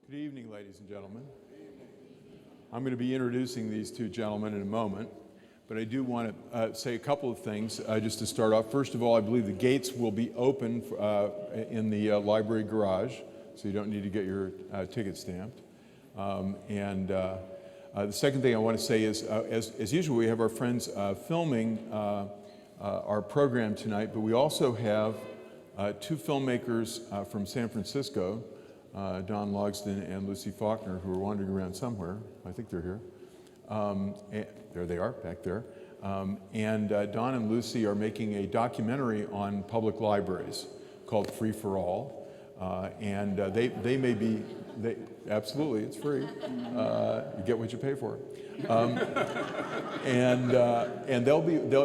Good evening, ladies and gentlemen. I'm going to be introducing these two gentlemen in a moment, but I do want to say a couple of things just to start off. First of all, I believe the gates will be open in the library garage, so you don't need to get your ticket stamped. The second thing I want to say is, as usual, we have our friends filming our program tonight, but we also have two filmmakers from San Francisco, Don Logsdon and Lucy Faulkner, who are wandering around somewhere. I think they're here. There they are, back there. Don and Lucy are making a documentary on public libraries called Free for All. They may be, absolutely, it's free. You get what you pay for.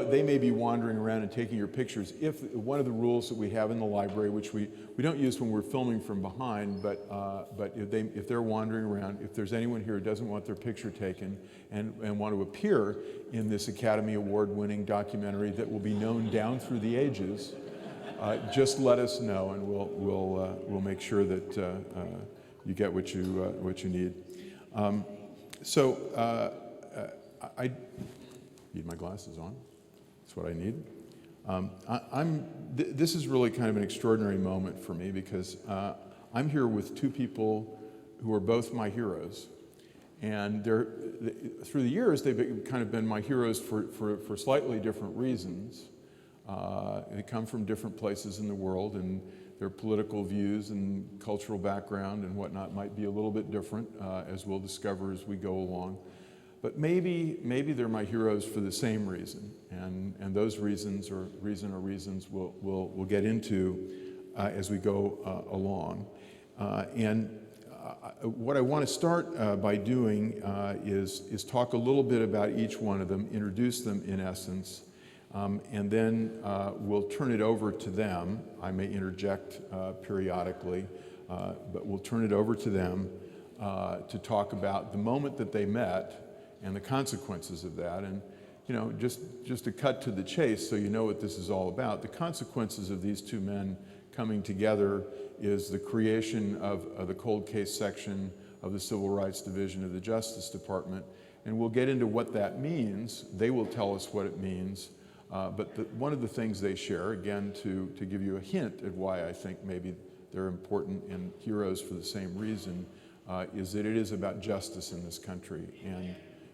They may be wandering around and taking your pictures. If one of the rules that we have in the library, which we don't use when we're filming from behind, but if they're wandering around, if there's anyone here who doesn't want their picture taken and want to appear in this Academy Award-winning documentary that will be known down through the ages, just let us know, and we'll make sure that you get what you need. I need my glasses on. That's what I need. This is really kind of an extraordinary moment for me because I'm here with two people who are both my heroes. And through the years, they've kind of been my heroes for slightly different reasons. They come from different places in the world, and their political views and cultural background and whatnot might be a little bit different, as we'll discover as we go along. But maybe they're my heroes for the same reason, and those reasons we'll get into as we go along. What I want to start by doing is talk a little bit about each one of them, introduce them in essence, and then we'll turn it over to them. I may interject periodically, but we'll turn it over to them to talk about the moment that they met and the consequences of that. And just to cut to the chase so you know what this is all about, the consequences of these two men coming together is the creation of the cold case section of the Civil Rights Division of the Justice Department. And we'll get into what that means. They will tell us what it means. But one of the things they share, again, to give you a hint at why I think maybe they're important and heroes for the same reason, is that it is about justice in this country.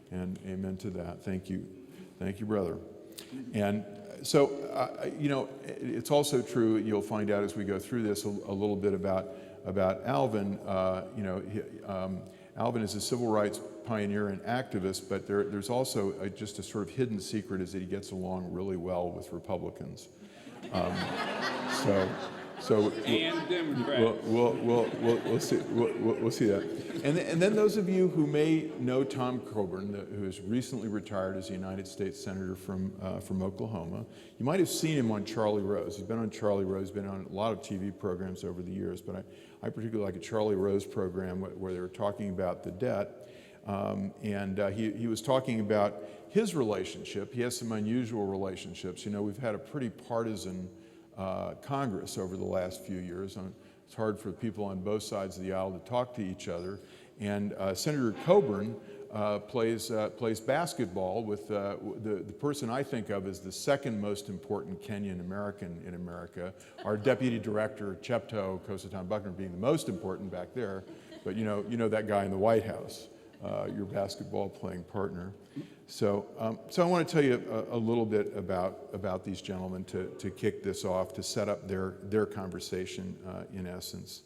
And amen to that. Thank you. Thank you, brother. And so, it's also true, you'll find out as we go through this a little bit about Alvin. Alvin is a civil rights pioneer and activist, but there's also just a sort of hidden secret is that he gets along really well with Republicans. And Democrats. We'll see that. And then those of you who may know Tom Coburn, who has recently retired as a United States Senator from Oklahoma, you might have seen him on Charlie Rose. He's been on Charlie Rose, been on a lot of TV programs over the years, but I particularly like a Charlie Rose program where they were talking about the debt. He was talking about his relationship. He has some unusual relationships. We've had a pretty partisan Congress over the last few years. It's hard for people on both sides of the aisle to talk to each other. And Senator Coburn plays basketball with the person I think of as the second most important Kenyan American in America, our Deputy Director, Chepto Kosaton Buckner, being the most important back there. But you know that guy in the White House, your basketball playing partner. So I want to tell you a little bit about these gentlemen to kick this off, to set up their conversation in essence.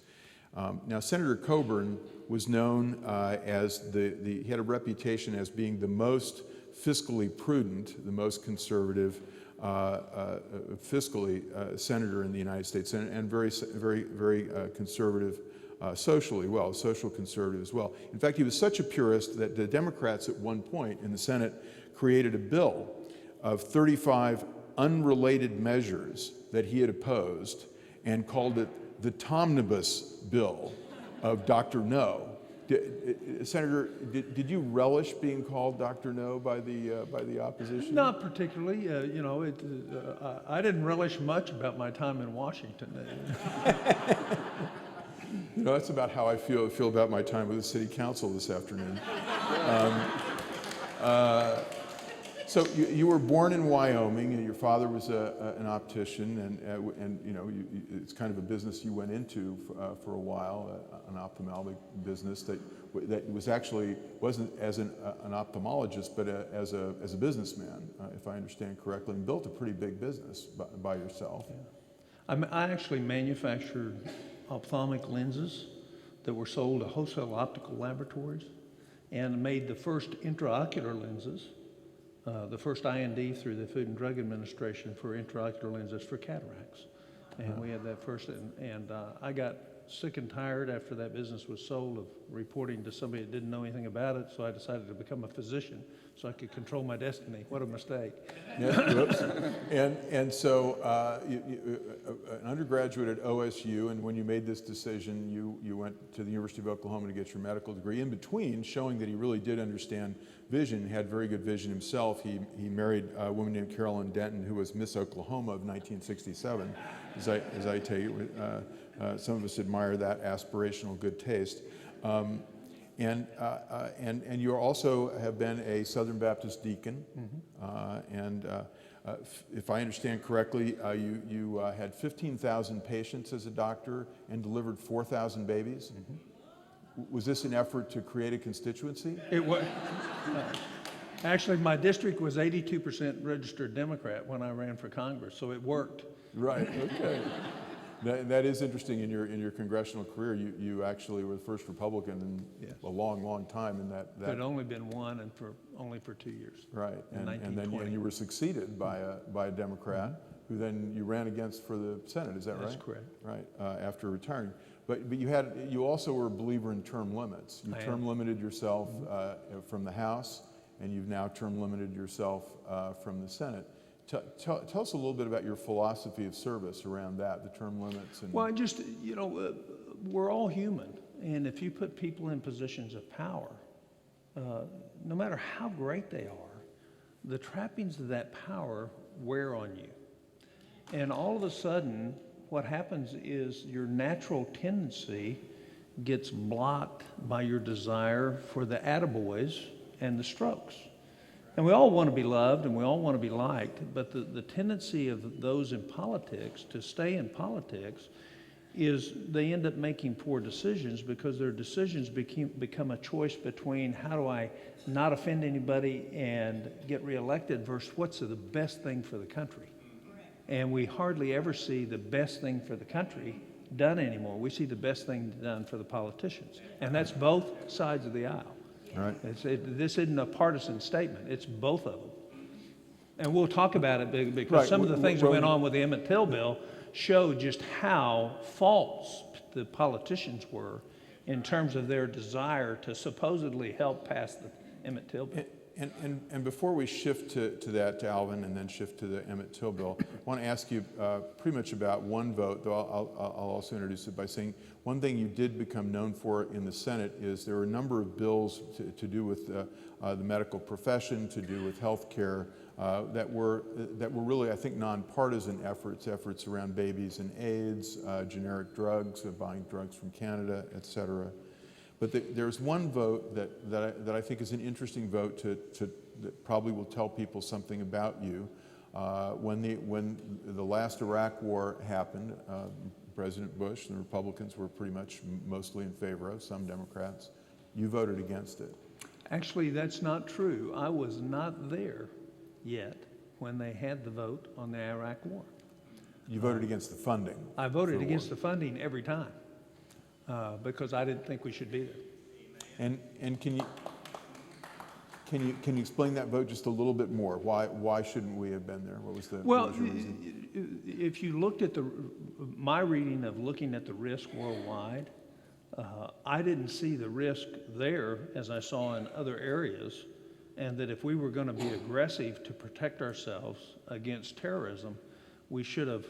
Now, Senator Coburn was known as he had a reputation as being the most fiscally prudent, the most conservative fiscally senator in the United States, and very conservative socially well, social conservative as well. In fact, he was such a purist that the Democrats at one point in the Senate created a bill of 35 unrelated measures that he had opposed and called it the Tomnibus Bill of Dr. No. Senator, did you relish being called Dr. No by the opposition? Not particularly. I didn't relish much about my time in Washington. You know, that's about how I feel about my time with the city council this afternoon. So you were born in Wyoming, and your father was an optician, and you know, it's kind of a business you went into for a while, an ophthalmic business that was actually wasn't as an ophthalmologist, but as a businessman, if I understand correctly, and built a pretty big business by yourself. Yeah. I actually manufactured ophthalmic lenses that were sold to wholesale optical laboratories, and made the first intraocular lenses. The first IND through the Food and Drug Administration for intraocular lenses for cataracts. And we had that first, and I got sick and tired after that business was sold of reporting to somebody that didn't know anything about it, so I decided to become a physician so I could control my destiny. What a mistake. Yeah, whoops. And so an undergraduate at OSU, and when you made this decision, you went to the University of Oklahoma to get your medical degree. In between, showing that he really did understand vision, had very good vision himself, he married a woman named Carolyn Denton, who was Miss Oklahoma of 1967, as I take it. Some of us admire that aspirational good taste. And you also have been a Southern Baptist deacon, if I understand correctly, you had 15,000 patients as a doctor and delivered 4,000 babies. Was this an effort to create a constituency? It was. Actually, my district was 82% registered Democrat when I ran for Congress, so it worked. Right. Okay. That is interesting. In your congressional career, you actually were the first Republican in a long time. In that There'd only been one, and only for 2 years. Right, and then you were succeeded by a Democrat, who then you ran against for the Senate. Is that right? That's correct. Right, after retiring, but you also were a believer in term limits. You term limited yourself from the House, and you've now term limited yourself from the Senate. Tell us a little bit about your philosophy of service around that, the term limits. Well, just, we're all human. And if you put people in positions of power, no matter how great they are, the trappings of that power wear on you. And all of a sudden, what happens is your natural tendency gets blocked by your desire for the attaboys and the strokes. And we all want to be loved and we all want to be liked, but the tendency of those in politics to stay in politics is they end up making poor decisions because their decisions become a choice between how do I not offend anybody and get reelected versus what's the best thing for the country. And we hardly ever see the best thing for the country done anymore. We see the best thing done for the politicians. And that's both sides of the aisle. Right. This isn't a partisan statement. It's both of them. And we'll talk about it because some of the things that went on with the Emmett Till bill showed just how false the politicians were in terms of their desire to supposedly help pass the Emmett Till bill. And before we shift to Alvin, and then shift to the Emmett Till bill, I want to ask you pretty much about one vote, though I'll also introduce it by saying one thing you did become known for in the Senate is there were a number of bills to do with the medical profession, to do with health care, that were really, I think, nonpartisan efforts around babies and AIDS, generic drugs, buying drugs from Canada, et cetera. But there's one vote that I think is an interesting vote that probably will tell people something about you. When the last Iraq war happened, President Bush and the Republicans were pretty much mostly in favor of, some Democrats. You voted against it. Actually, that's not true. I was not there yet when they had the vote on the Iraq war. You voted against the funding. I voted against the funding every time. Because I didn't think we should be there. And can you explain that vote just a little bit more? Why shouldn't we have been there? What was your reason? If you looked at my reading of looking at the risk worldwide, I didn't see the risk there as I saw in other areas, and that if we were going to be aggressive to protect ourselves against terrorism, we should have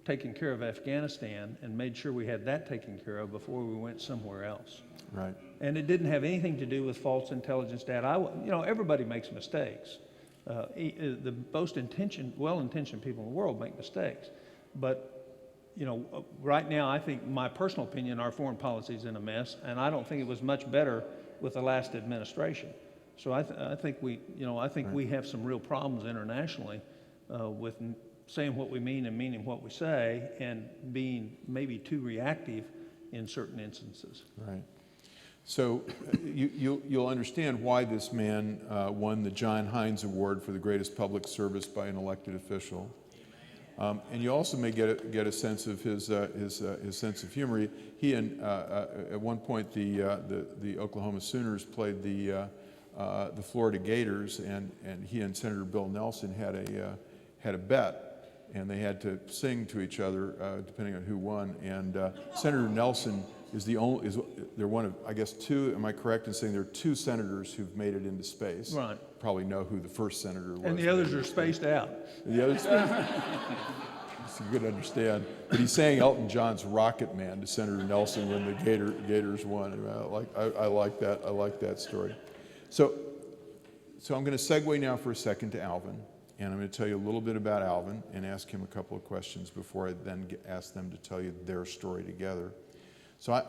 taken care of Afghanistan and made sure we had that taken care of before we went somewhere else. Right. And it didn't have anything to do with false intelligence data. Everybody makes mistakes. The most well-intentioned people in the world make mistakes. But right now, I think, my personal opinion, our foreign policy is in a mess, and I don't think it was much better with the last administration. So I think we have some real problems internationally with saying what we mean and meaning what we say, and being maybe too reactive in certain instances. Right. So you'll understand why this man won the John Hines Award for the greatest public service by an elected official. And you also may get a sense of his sense of humor. He and at one point the Oklahoma Sooners played the Florida Gators, and he and Senator Bill Nelson had a bet, and they had to sing to each other depending on who won. And Senator Nelson they're one of, I guess, two. Am I correct in saying there are two senators who've made it into space? Right. Probably know who the first senator was. And the others are spaced out. The others. It's good to understand. But he's saying Elton John's Rocket Man to Senator Nelson when the Gators won. I like that. I like that story. So I'm going to segue now for a second to Alvin, and I'm going to tell you a little bit about Alvin and ask him a couple of questions before I then ask them to tell you their story together. So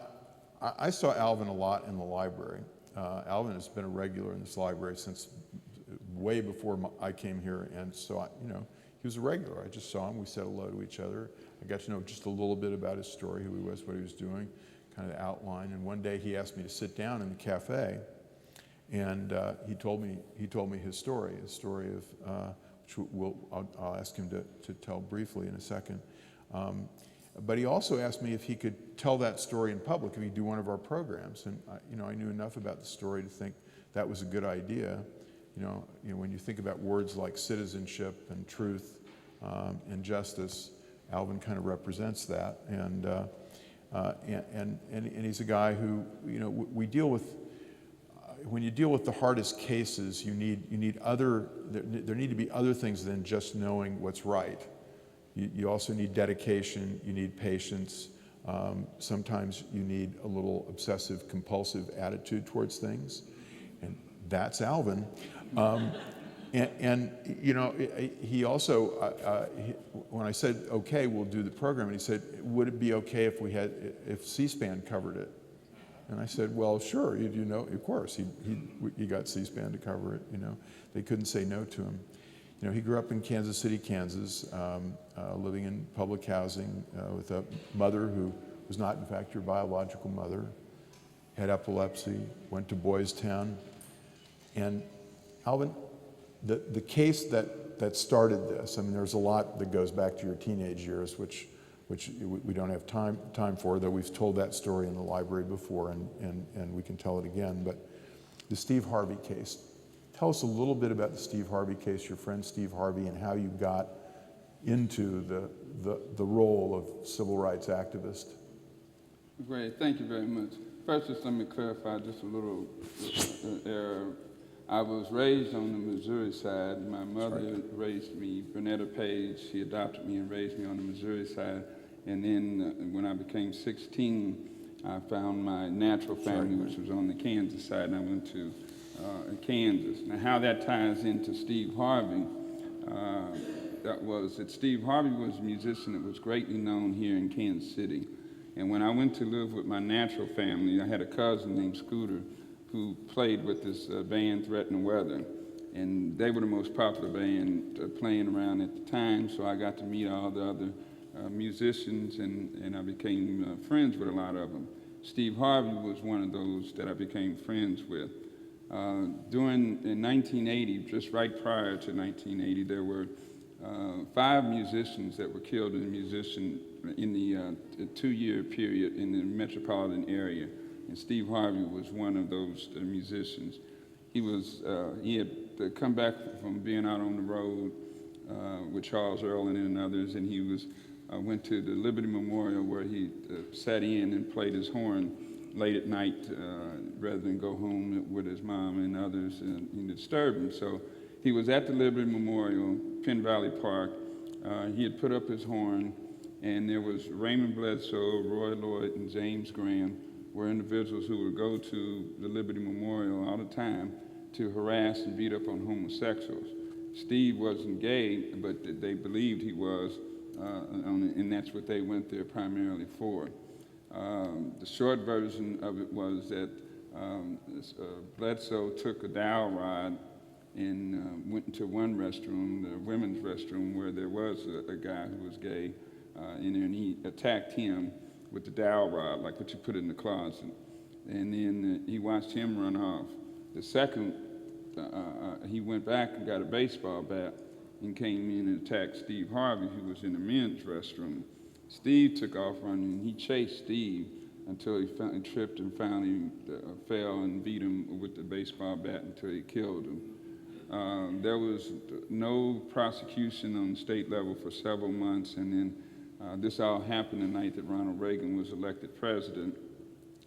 I saw Alvin a lot in the library. Alvin has been a regular in this library since way before I came here, and so he was a regular. I just saw him. We said hello to each other. I got to know just a little bit about his story, who he was, what he was doing, kind of the outline. And one day he asked me to sit down in the cafe, and he told me his story of which I'll ask him to tell briefly in a second. But he also asked me if he could tell that story in public, if he'd do one of our programs. And I knew enough about the story to think that was a good idea. When you think about words like citizenship and truth and justice, Alvin kind of represents that. And he's a guy who, we deal with. When you deal with the hardest cases, there need to be other things than just knowing what's right. You also need dedication, you need patience. Sometimes you need a little obsessive compulsive attitude towards things, and that's Alvin. He also, when I said, okay, we'll do the program, and he said, would it be okay if C-SPAN covered it? And I said, well, sure, of course, he got C-SPAN to cover it, They couldn't say no to him. He grew up in Kansas City, Kansas, living in public housing with a mother who was not, in fact, your biological mother, had epilepsy, went to Boys Town. And Alvin, the case that started this, there's a lot that goes back to your teenage years, which we don't have time for, though we've told that story in the library before, and we can tell it again. But the Steve Harvey case. Tell us a little bit about the Steve Harvey case, your friend Steve Harvey, and how you got into the role of civil rights activist. Great, thank you very much. First, just let me clarify just a little error. I was raised on the Missouri side. My mother raised me, Bernetta Page. She adopted me and raised me on the Missouri side. And then when I became 16, I found my natural family, which was on the Kansas side, and I went to Kansas. Now, how that ties into Steve Harvey, Steve Harvey was a musician that was greatly known here in Kansas City. And when I went to live with my natural family, I had a cousin named Scooter who played with this band Threatening Weather. And they were the most popular band playing around at the time, so I got to meet all the other musicians, and I became friends with a lot of them. Steve Harvey was one of those that I became friends with. In 1980, just right prior to 1980, there were 5 musicians that were killed in the 2-year period in the metropolitan area, and Steve Harvey was one of those musicians. He had come back from being out on the road with Charles Earland and others, and he went to the Liberty Memorial where he sat in and played his horn late at night rather than go home with his mom and others and disturb him. So he was at the Liberty Memorial, Penn Valley Park. He had put up his horn, and there was Raymond Bledsoe, Roy Lloyd, and James Graham were individuals who would go to the Liberty Memorial all the time to harass and beat up on homosexuals. Steve wasn't gay, but they believed he was, and that's what they went there primarily for. The short version of it was that Bledsoe took a dowel rod and went into one restroom, the women's restroom, where there was a guy who was gay in there, and he attacked him with the dowel rod, like what you put in the closet. And then he watched him run off. The second, he went back and got a baseball bat and came in and attacked Steve Harvey, who was in the men's restroom. Steve took off running, and he chased Steve until he tripped and finally fell and beat him with the baseball bat until he killed him. There was no prosecution on the state level for several months, and then this all happened the night that Ronald Reagan was elected president.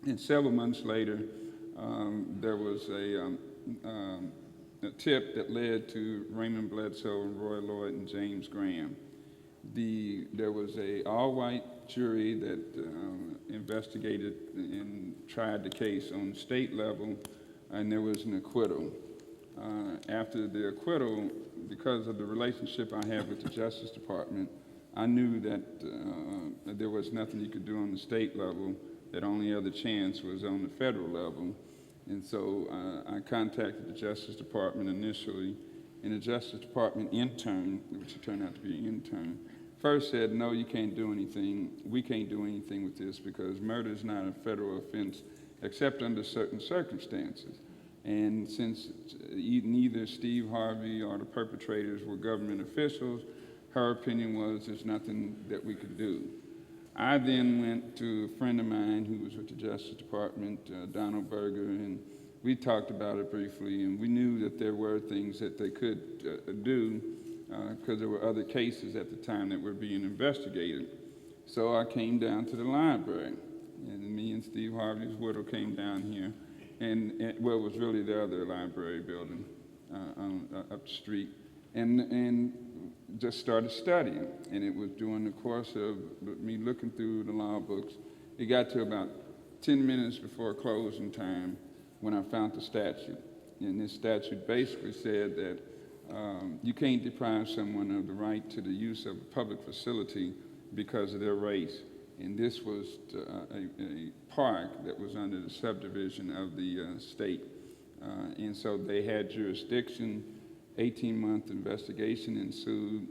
And several months later, there was a tip that led to Raymond Bledsoe and Roy Lloyd and James Graham. There was an all-white jury that investigated and tried the case on the state level, and there was an acquittal. After the acquittal, because of the relationship I have with the Justice Department, I knew that there was nothing you could do on the state level, that only other chance was on the federal level. And so I contacted the Justice Department initially, and the Justice Department intern, which turned out to be an intern, first said, no, you can't do anything. We can't do anything with this because murder is not a federal offense except under certain circumstances. And since neither Steve Harvey or the perpetrators were government officials, her opinion was there's nothing that we could do. I then went to a friend of mine who was with the Justice Department, Donald Berger, and we talked about it briefly, and we knew that there were things that they could do because there were other cases at the time that were being investigated. So I came down to the library, and me and Steve Harvey's widow came down here, and well, it was really the other library building up the street, and just started studying. And it was during the course of me looking through the law books, it got to about 10 minutes before closing time when I found the statute. And this statute basically said that you can't deprive someone of the right to the use of a public facility because of their race. And this was a park that was under the subdivision of the state. And so they had jurisdiction. 18-month investigation ensued.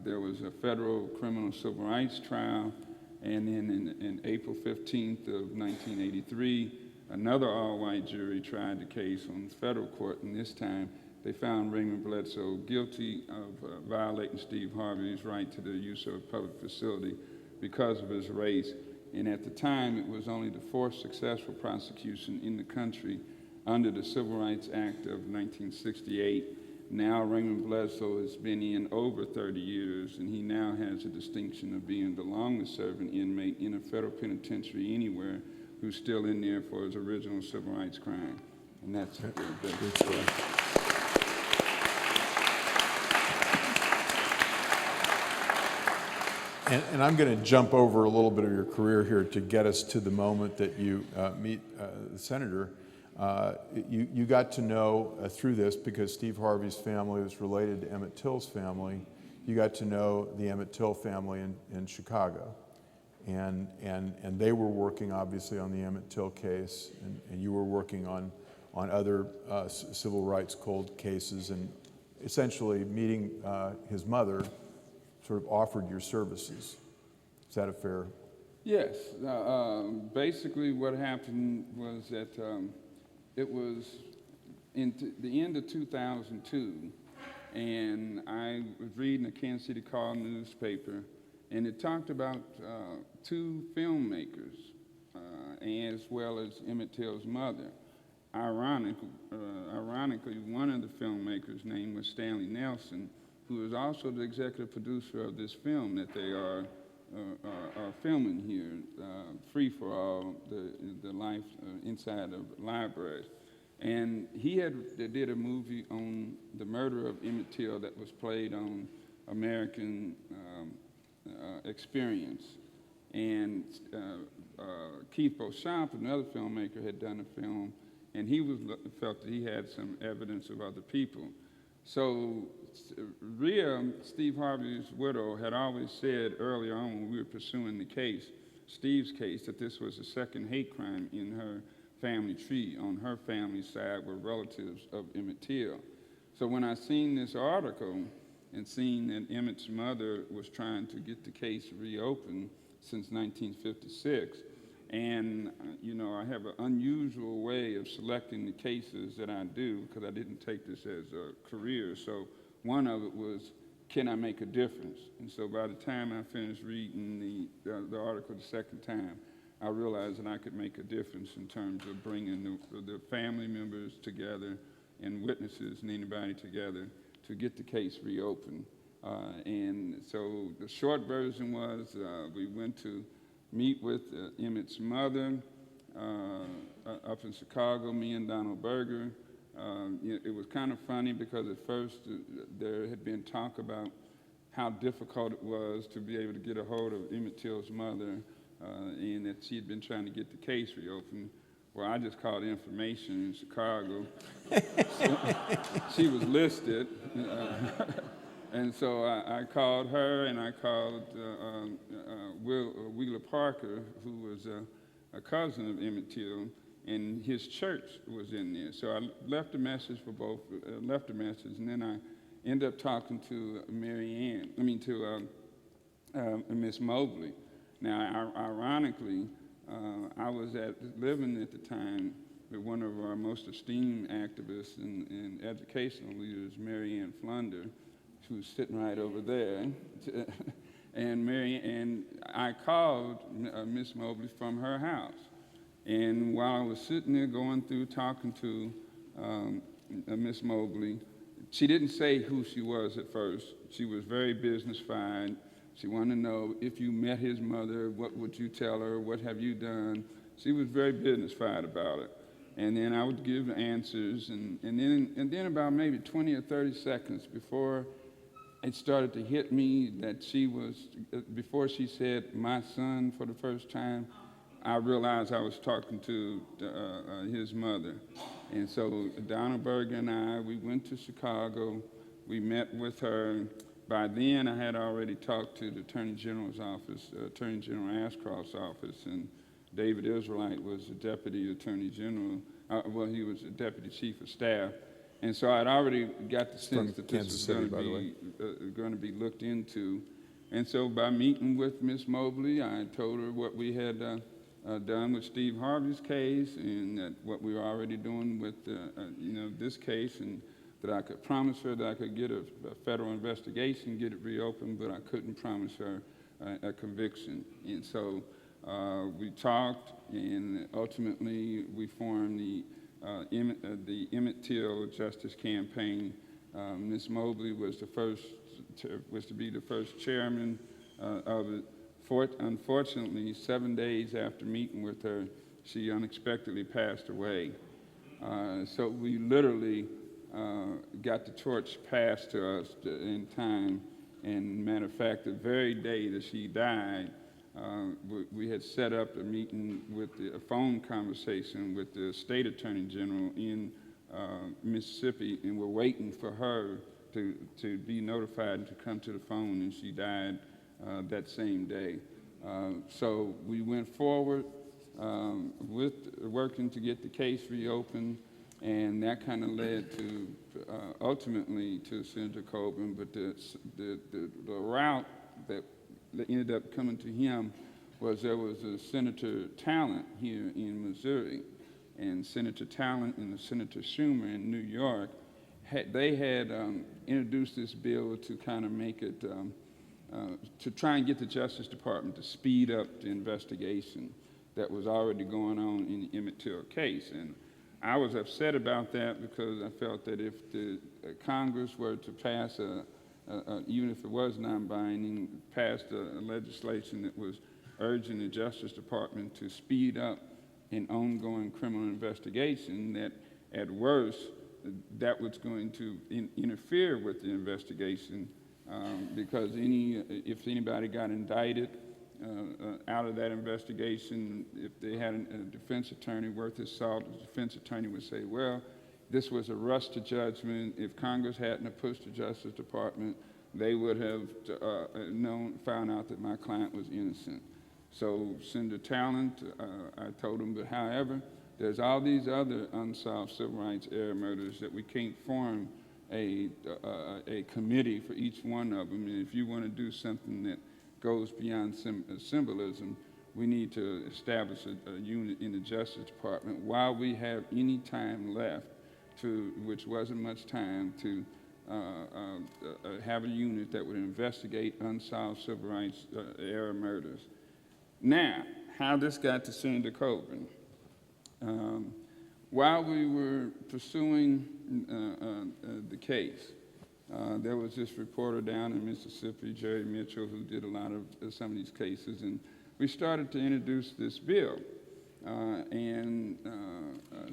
There was a federal criminal civil rights trial, and then in April 15th of 1983, another all-white jury tried the case on the federal court, and this time they found Raymond Bledsoe guilty of violating Steve Harvey's right to the use of a public facility because of his race. And at the time, it was only the fourth successful prosecution in the country under the Civil Rights Act of 1968. Now Raymond Bledsoe has been in over 30 years, and he now has the distinction of being the longest-serving inmate in a federal penitentiary anywhere who's still in there for his original civil rights crime. And that's it. And I'm going to jump over a little bit of your career here to get us to the moment that you meet the senator. You got to know through this, because Steve Harvey's family was related to Emmett Till's family, you got to know the Emmett Till family in Chicago. And they were working obviously on the Emmett Till case, and you were working on other civil rights cold cases, and essentially meeting his mother sort of offered your services. Is that a fair? Yes. Basically what happened was that it was in the end of 2002, and I was reading the Kansas City Call newspaper, and it talked about two filmmakers, as well as Emmett Till's mother. Ironically, one of the filmmakers' name was Stanley Nelson, who is also the executive producer of this film that they are filming here, Free for All, the life inside of libraries. And they did a movie on the murder of Emmett Till that was played on American Experience. And Keith Beauchamp, another filmmaker, had done a film, and he felt that he had some evidence of other people. So Rhea, Steve Harvey's widow, had always said early on when we were pursuing the case, Steve's case, that this was the second hate crime in her family tree. On her family side were relatives of Emmett Till. So when I seen this article and seen that Emmett's mother was trying to get the case reopened since 1956, and I have an unusual way of selecting the cases that I do because I didn't take this as a career. So one of it was, can I make a difference? And so by the time I finished reading the article the second time, I realized that I could make a difference in terms of bringing the family members together and witnesses and anybody together to get the case reopened. And so the short version was we went to meet with Emmett's mother up in Chicago, me and Donald Berger. It was kind of funny because at first there had been talk about how difficult it was to be able to get a hold of Emmett Till's mother and that she had been trying to get the case reopened. Well, I just called information in Chicago. She was listed. And so I called her, and I called Wheeler Parker, who was a cousin of Emmett Till, and his church was in there. So I left a message for both, and then I ended up talking to Miss Mobley. Now, ironically, I was living at the time with one of our most esteemed activists and educational leaders, Mary Ann Flunder, who's sitting right over there. And I called Miss Mobley from her house. And while I was sitting there going through talking to Miss Mobley, she didn't say who she was at first. She was very business-fine. She wanted to know if you met his mother, what would you tell her, what have you done? She was very business-fine about it. And then I would give answers, and then about maybe 20 or 30 seconds before it started to hit me that before she said my son for the first time, I realized I was talking to his mother. And so Donald Berger and we went to Chicago. We met with her. By then, I had already talked to the Attorney General's office, Attorney General Ashcroft's office, and David Israelite was the Deputy Attorney General. He was the Deputy Chief of Staff. And so I'd already got the sense that this was going to be looked into. And so by meeting with Ms. Mobley, I told her what we had done with Steve Harvey's case and that what we were already doing with this case, and that I could promise her that I could get a federal investigation, get it reopened, but I couldn't promise her a conviction. And so we talked, and ultimately we formed the Emmett Till Justice Campaign. Ms. Mobley was to be the first chairman of it. Unfortunately, 7 days after meeting with her, she unexpectedly passed away. So we literally got the torch passed to us in time. And matter of fact, the very day that she died, we had set up a meeting with a phone conversation with the state attorney general in Mississippi, and we're waiting for her to be notified and to come to the phone, and she died that same day. So we went forward with working to get the case reopened, and that kind of led to ultimately to Senator Coburn, but the route that ended up coming to him was there was a Senator Talent here in Missouri, and Senator Talent and Senator Schumer in New York, they had introduced this bill to kind of make it, to try and get the Justice Department to speed up the investigation that was already going on in the Emmett Till case. And I was upset about that because I felt that if the Congress were to pass even if it was non-binding, passed a legislation that was urging the Justice Department to speed up an ongoing criminal investigation, that at worst, that was going to interfere with the investigation because if anybody got indicted out of that investigation, if they had a defense attorney worth his salt, the defense attorney would say, well, this was a rush to judgment. If Congress hadn't have pushed the Justice Department, they would have found out that my client was innocent. So Senator Talent, I told him, but however, there's all these other unsolved civil rights era murders that we can't form a committee for each one of them. And if you want to do something that goes beyond symbolism, we need to establish a unit in the Justice Department while we have any time left, which wasn't much time, to have a unit that would investigate unsolved civil rights era murders. Now, how this got to Senator Coburn. While we were pursuing the case, there was this reporter down in Mississippi, Jerry Mitchell, who did a lot of some of these cases, and we started to introduce this bill.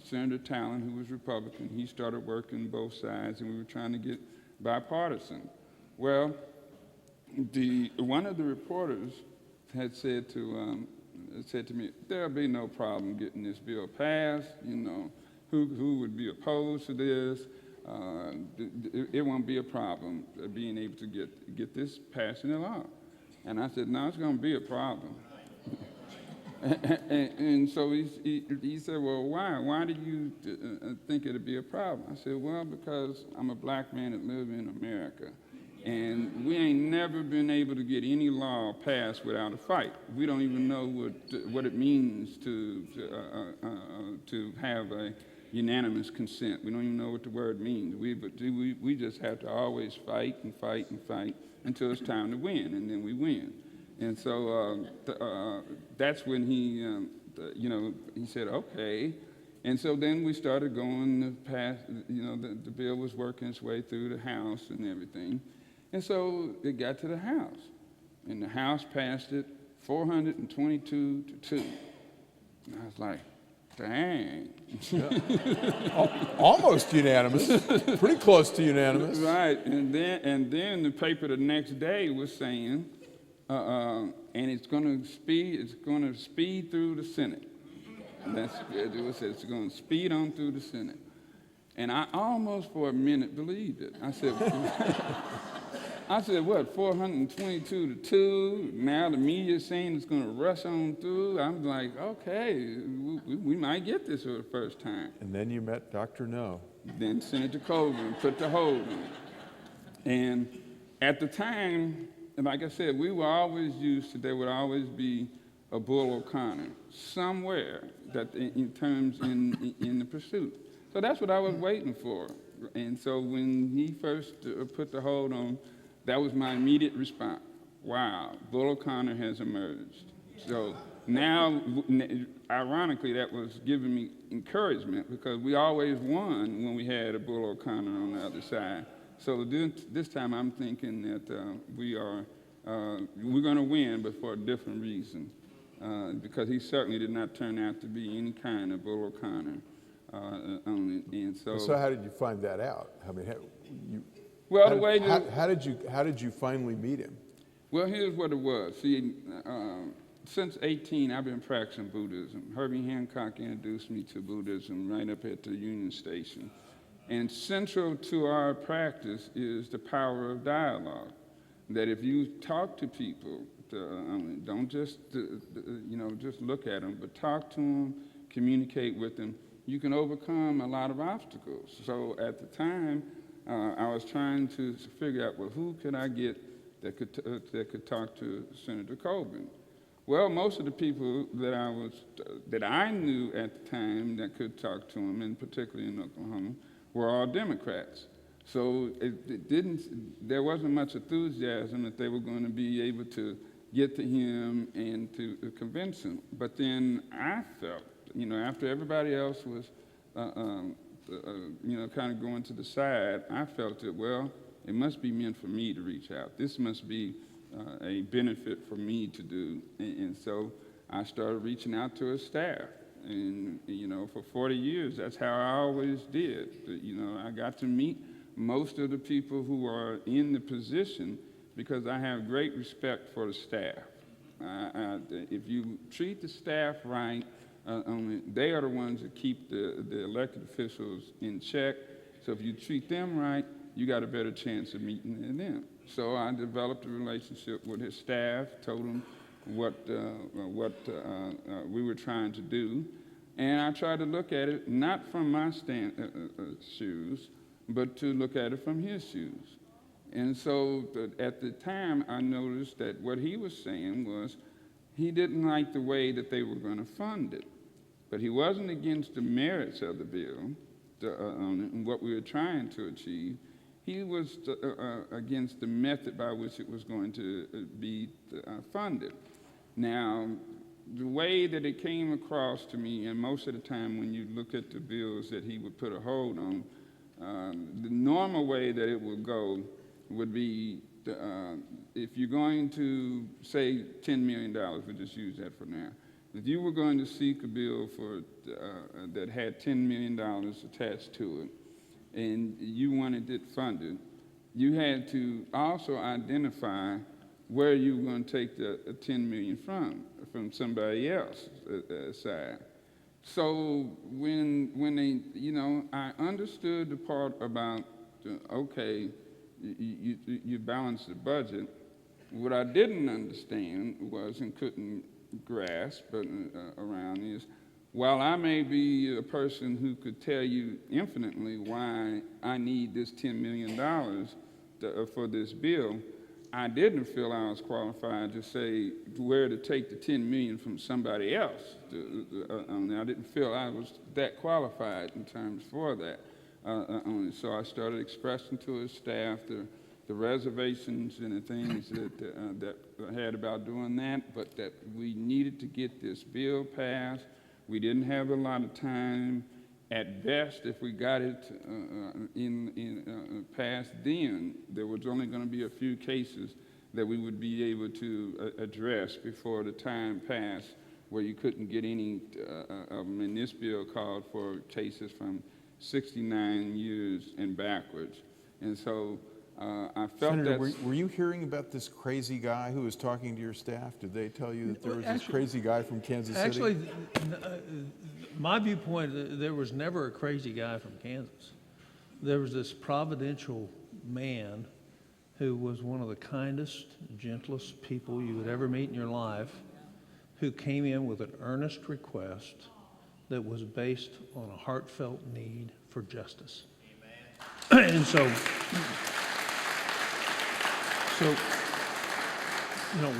Senator Talent, who was Republican, he started working both sides, and we were trying to get bipartisan. Well, one of the reporters had said to me, there'll be no problem getting this bill passed. You know, who would be opposed to this? It won't be a problem being able to get this passed in the law. And I said, no, it's going to be a problem. and so he said, well, why? Why do you think it'd be a problem? I said, well, because I'm a black man that lives in America. And we ain't never been able to get any law passed without a fight. We don't even know what it means to have a unanimous consent. We don't even know what the word means. We just have to always fight and fight and fight until it's time to win, and then we win. And so that's when he said, okay. And so then we started going past, the bill was working its way through the House and everything. And so it got to the House. And the House passed it 422 to 2. And I was like, dang. Almost unanimous. Pretty close to unanimous. Right. And then the paper the next day was saying, and it's going to speed through the Senate. It's going to speed on through the Senate. And I almost for a minute believed it. I said, what, 422 to 2? Now the media is saying it's going to rush on through. I'm like, okay, we might get this for the first time. And then you met Dr. No. Then Senator Coburn put the hold on it. And at the time, like I said, we were always used to, there would always be a Bull O'Connor somewhere that in the pursuit. So that's what I was waiting for. And so when he first put the hold on, that was my immediate response. Wow, Bull O'Connor has emerged. So now, ironically, that was giving me encouragement because we always won when we had a Bull O'Connor on the other side. So this time I'm thinking that we're going to win, but for a different reason, because he certainly did not turn out to be any kind of Bull O'Connor on it. And so how did you find that out? I mean, how did you finally meet him? Well, here's what it was. See, since 18, I've been practicing Buddhism. Herbie Hancock introduced me to Buddhism right up at the Union Station. And central to our practice is the power of dialogue. That if you talk to people, don't just just look at them, but talk to them, communicate with them, you can overcome a lot of obstacles. So at the time, I was trying to figure out, well, who could I get that could talk to Senator Coburn? Well, most of the people that I knew at the time that could talk to him, and particularly in Oklahoma, were all Democrats. So there wasn't much enthusiasm that they were going to be able to get to him and to convince him. But then I felt, after everybody else was, kind of going to the side, I felt that, well, it must be meant for me to reach out. This must be a benefit for me to do. And so I started reaching out to his staff. And, for 40 years, that's how I always did. I got to meet most of the people who are in the position because I have great respect for the staff. If you treat the staff right, They are the ones that keep the elected officials in check. So if you treat them right, you got a better chance of meeting them. So I developed a relationship with his staff, told him what we were trying to do, and I tried to look at it not from my shoes, but to look at it from his shoes. And so at the time, I noticed that what he was saying was he didn't like the way that they were going to fund it, but he wasn't against the merits of the bill and what we were trying to achieve. He was against the method by which it was going to be funded. Now, the way that it came across to me, and most of the time when you look at the bills that he would put a hold on, the normal way that it would go would be if you're going to say $10 million, we'll just use that for now. If you were going to seek a bill for that had $10 million attached to it, and you wanted it funded, you had to also identify where you were going to take the $10 million from somebody else's side. So when they, I understood the part about, okay, you balance the budget. What I didn't understand was and couldn't grasp around is, while I may be a person who could tell you infinitely why I need this $10 million for this bill, I didn't feel I was qualified to say where to take the $10 million from somebody else. I didn't feel I was that qualified in terms for that. So I started expressing to his staff the reservations and the things that I had about doing that, but that we needed to get this bill passed. We didn't have a lot of time. At best, if we got it passed then, there was only going to be a few cases that we would be able to address before the time passed where you couldn't get any of them. And this bill called for cases from 69 years and backwards. And so I felt Senator, that... were you hearing about this crazy guy who was talking to your staff? Did they tell you that there was this crazy guy from Kansas City? Actually, my viewpoint, there was never a crazy guy from Kansas. There was this providential man who was one of the kindest, gentlest people you would ever meet in your life, who came in with an earnest request that was based on a heartfelt need for justice. Amen. And so,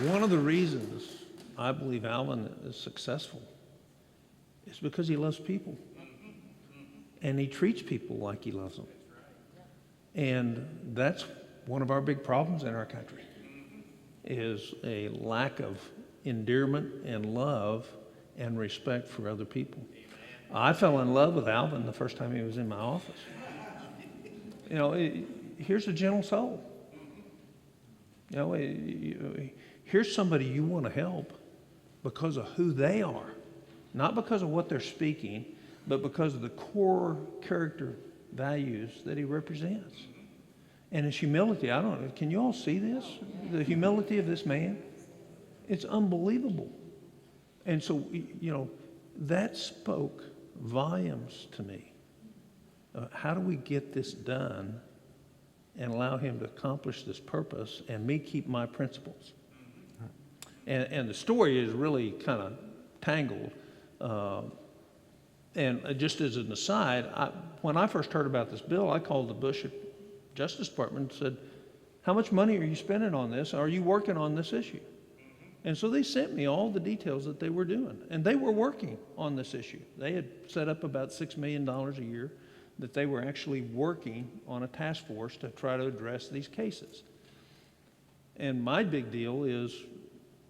one of the reasons I believe Alvin is successful is because he loves people. And he treats people like he loves them. And that's one of our big problems in our country, is a lack of endearment and love and respect for other people. I fell in love with Alvin the first time he was in my office. Here's a gentle soul. Here's somebody you want to help because of who they are, not because of what they're speaking, but because of the core character values that he represents. And his humility, I don't know, can you all see this? The humility of this man? It's unbelievable. And so, that spoke volumes to me. How do we get this done and allow him to accomplish this purpose and me keep my principles? And the story is really kind of tangled. And just as an aside, when I first heard about this bill, I called the Bush Justice Department and said, how much money are you spending on this? Are you working on this issue? And so they sent me all the details that they were doing. And they were working on this issue. They had set up about $6 million a year that they were actually working on a task force to try to address these cases. And my big deal is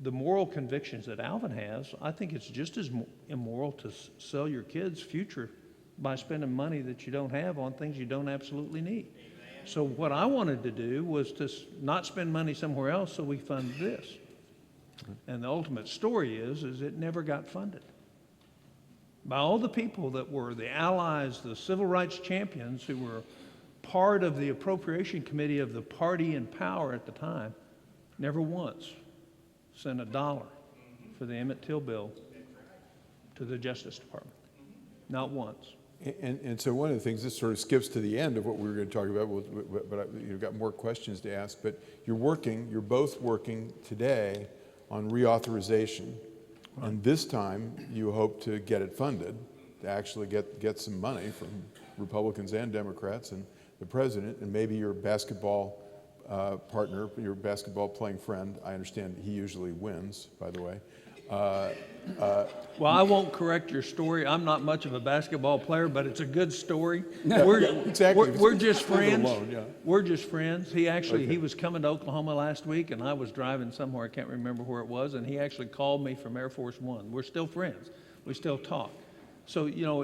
the moral convictions that Alvin has. I think it's just as immoral to sell your kids' future by spending money that you don't have on things you don't absolutely need. Amen. So what I wanted to do was to not spend money somewhere else, so we fund this. And the ultimate story is it never got funded. By all the people that were the allies, the civil rights champions who were part of the appropriation committee of the party in power at the time, never once sent $1 for the Emmett Till bill to the Justice Department. Not once. And so one of the things, this sort of skips to the end of what we were going to talk about, but you've got more questions to ask, but you're both working today on reauthorization, and this time you hope to get it funded, to actually get some money from Republicans and Democrats and the president, and maybe your basketball partner, your basketball playing friend. I understand he usually wins, by the way. Well, I won't correct your story. I'm not much of a basketball player, but it's a good story. Exactly. We're just friends. Alone, yeah. We're just friends. He actually, Okay. he was coming to Oklahoma last week, and I was driving somewhere. I can't remember where it was, and he actually called me from Air Force One. We're still friends. We still talk. So, you know,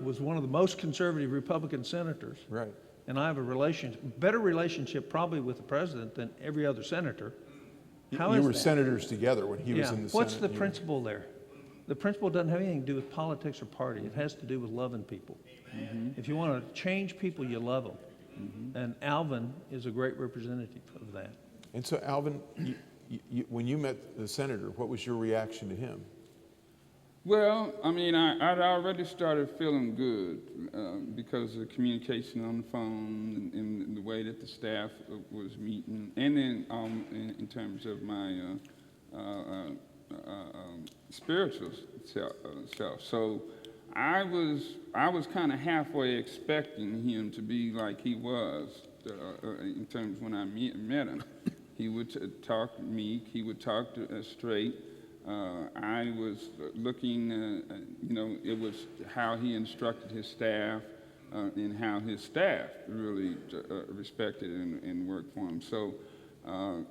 was one of the most conservative Republican senators. Right. And I have a better relationship probably with the president than every other senator. How You is were that? senators together when he was Yeah. in the What's Senate. the You were- principle there? The principle doesn't have anything to do with politics or party. It has to do with loving people. If you want to change people, you love them. And Alvin is a great representative of that. And so, Alvin, when you met the senator, what was your reaction to him? Well, I mean, I'd already started feeling good because of the communication on the phone and the way that the staff was meeting, and then in terms of my spiritual self. So I was kind of halfway expecting him to be like he was in terms when I met him. He would talk meek. He would talk straight. I was looking, you know, it was how he instructed his staff and how his staff really respected and worked for him. So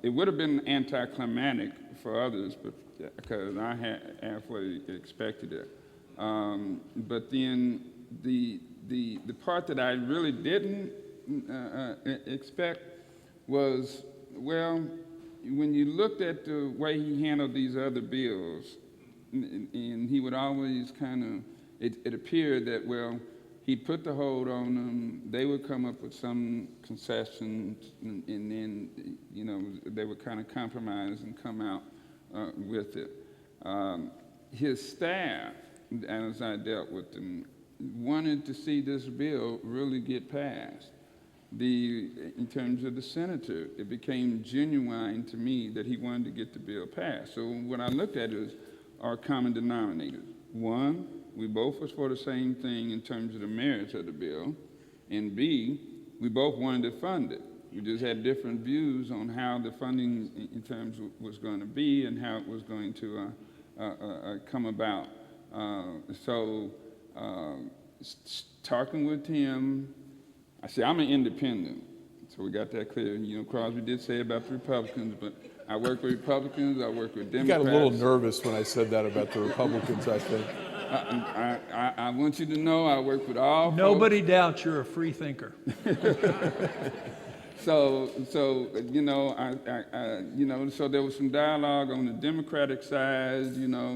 it would have been anticlimactic for others, but because I had halfway expected it. But then the part that I really didn't expect was, well, when you looked at the way he handled these other bills, and he would always kind of, it appeared that, well, he'd put the hold on them, they would come up with some concessions, and then, you know, they would kind of compromise and come out with it. His staff, as I dealt with them, wanted to see this bill really get passed. In terms of the senator, it became genuine to me that he wanted to get the bill passed. So what I looked at is our common denominators. One, we both was for the same thing in terms of the merits of the bill, and B, we both wanted to fund it. We just had different views on how the funding in terms was going to be and how it was going to come about. Talking with him, I say I'm an independent, so we got that clear. You know, Crosby did say about the Republicans, but I work with Republicans, I work with Democrats. You got a little nervous when I said that about the Republicans, I think. I want you to know I work with all Nobody doubts you're a free thinker. So you know, so there was some dialogue on the Democratic side, you know,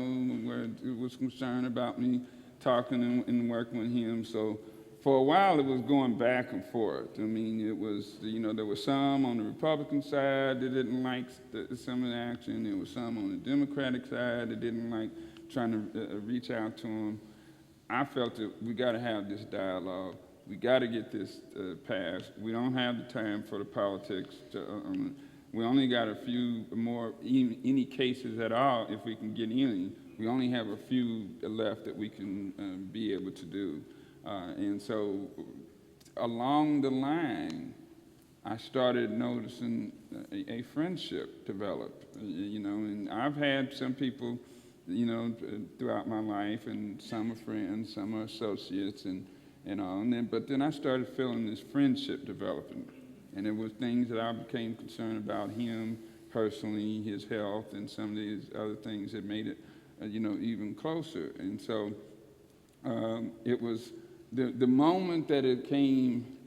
where it was concerned about me talking and working with him. So for a while, it was going back and forth. I mean, it was, you know, there was some on the Republican side that didn't like some of the action. There was some on the Democratic side that didn't like trying to reach out to him. I felt that we got to have this dialogue. We got to get this passed. We don't have the time for the politics. We only got a few more, any cases at all, if we can get any. We only have a few left that we can be able to do. And so along the line, I started noticing a friendship develop, you know, and I've had some people, you know, throughout my life, and some are friends, some are associates, and all, but then I started feeling this friendship developing, and it was things that I became concerned about him personally, his health, and some of these other things that made it, you know, even closer. And so it was the moment that it came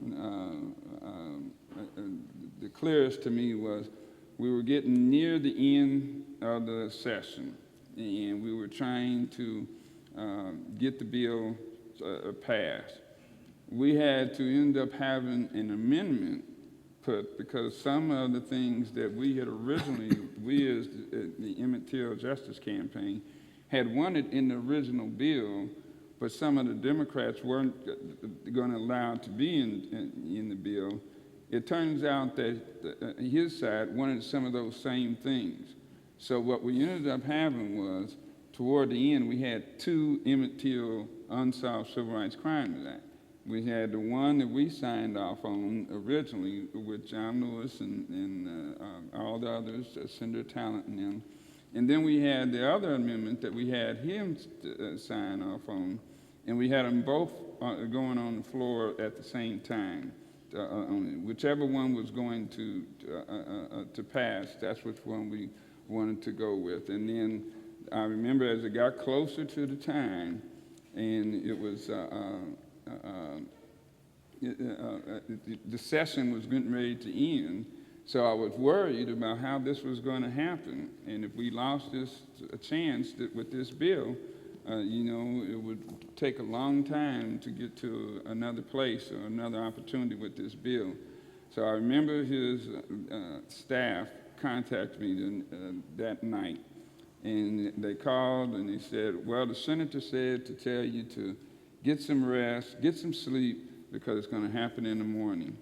the clearest to me was we were getting near the end of the session, and we were trying to get the bill passed. We had to end up having an amendment put because some of the things that we had originally, we as the Emmett Till Justice Campaign, had wanted in the original bill, but some of the Democrats weren't going to allow it to be in the bill. It turns out that his side wanted some of those same things. So what we ended up having was, toward the end, we had two Emmett Till Unsolved Civil Rights Crimes Act. We had the one that we signed off on originally with John Lewis and all the others, Senator Talent and them. And then we had the other amendment that we had him sign off on, and we had them both going on the floor at the same time. Whichever one was going to pass, that's which one we wanted to go with. And then I remember as it got closer to the time, and it was the session was getting ready to end, so I was worried about how this was going to happen, and if we lost a chance with this bill, it would take a long time to get to another place or another opportunity with this bill. So I remember his staff contacted me that night, and they called and they said, well, the senator said to tell you to get some rest, get some sleep, because it's going to happen in the morning.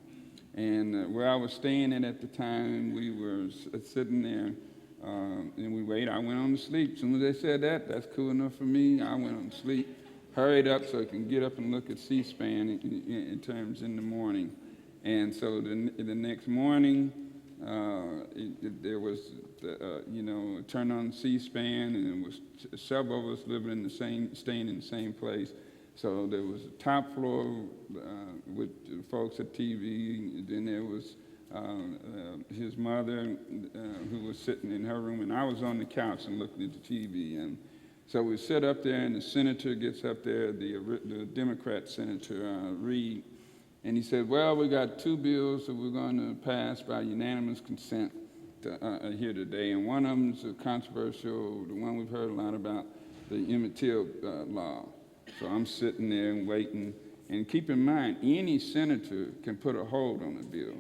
And where I was staying at the time, we were sitting there, and we waited. I went on to sleep. As soon as they said that, that's cool enough for me. I went on to sleep, hurried up so I can get up and look at C-SPAN in terms in the morning. And so the next morning, there was, turn on C-SPAN, and it was several of us living staying in the same place. So there was a top floor with the folks at TV, and then there was his mother who was sitting in her room, and I was on the couch and looking at the TV. And so we sit up there, and the senator gets up there, the Democrat Senator Reed, and he said, well, we got two bills that we're going to pass by unanimous consent here today, and one of them is controversial, the one we've heard a lot about, the Emmett Till law. So I'm sitting there and waiting, and keep in mind, any senator can put a hold on a bill.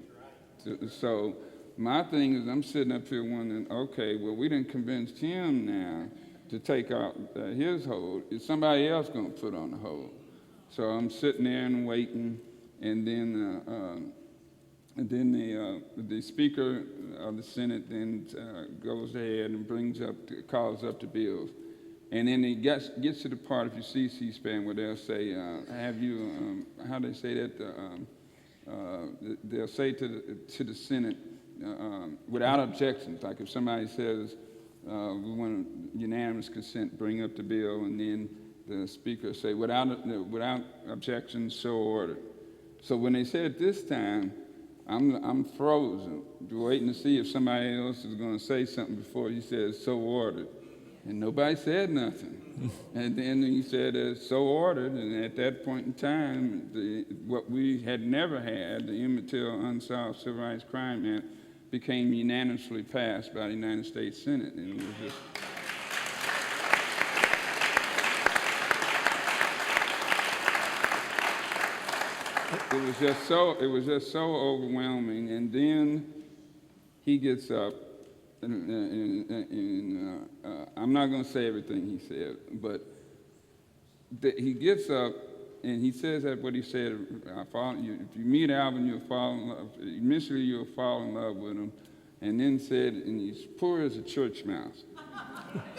So my thing is, I'm sitting up here wondering, okay, well, we didn't convince him now to take out his hold. Is somebody else going to put on the hold? So I'm sitting there and waiting, and then the Speaker of the Senate then goes ahead and calls up the bills. And then he gets to the part, if you see C-SPAN, where they'll say, how they say that? They'll say to the Senate, without objections, like if somebody says, we want unanimous consent, bring up the bill, and then the Speaker say, without objections, so ordered. So when they said it this time, I'm frozen, waiting to see if somebody else is going to say something before he says, so ordered. And nobody said nothing. And then he said, so ordered. And at that point in time, what we had never had, the Emmett Till Unsolved Civil Rights Crime Act, became unanimously passed by the United States Senate. And it was just so overwhelming. And then he gets up. And I'm not going to say everything he said, but he gets up and he says that what he said, if you meet Alvin, you'll fall in love. Initially, you'll fall in love with him. And then said, and he's poor as a church mouse.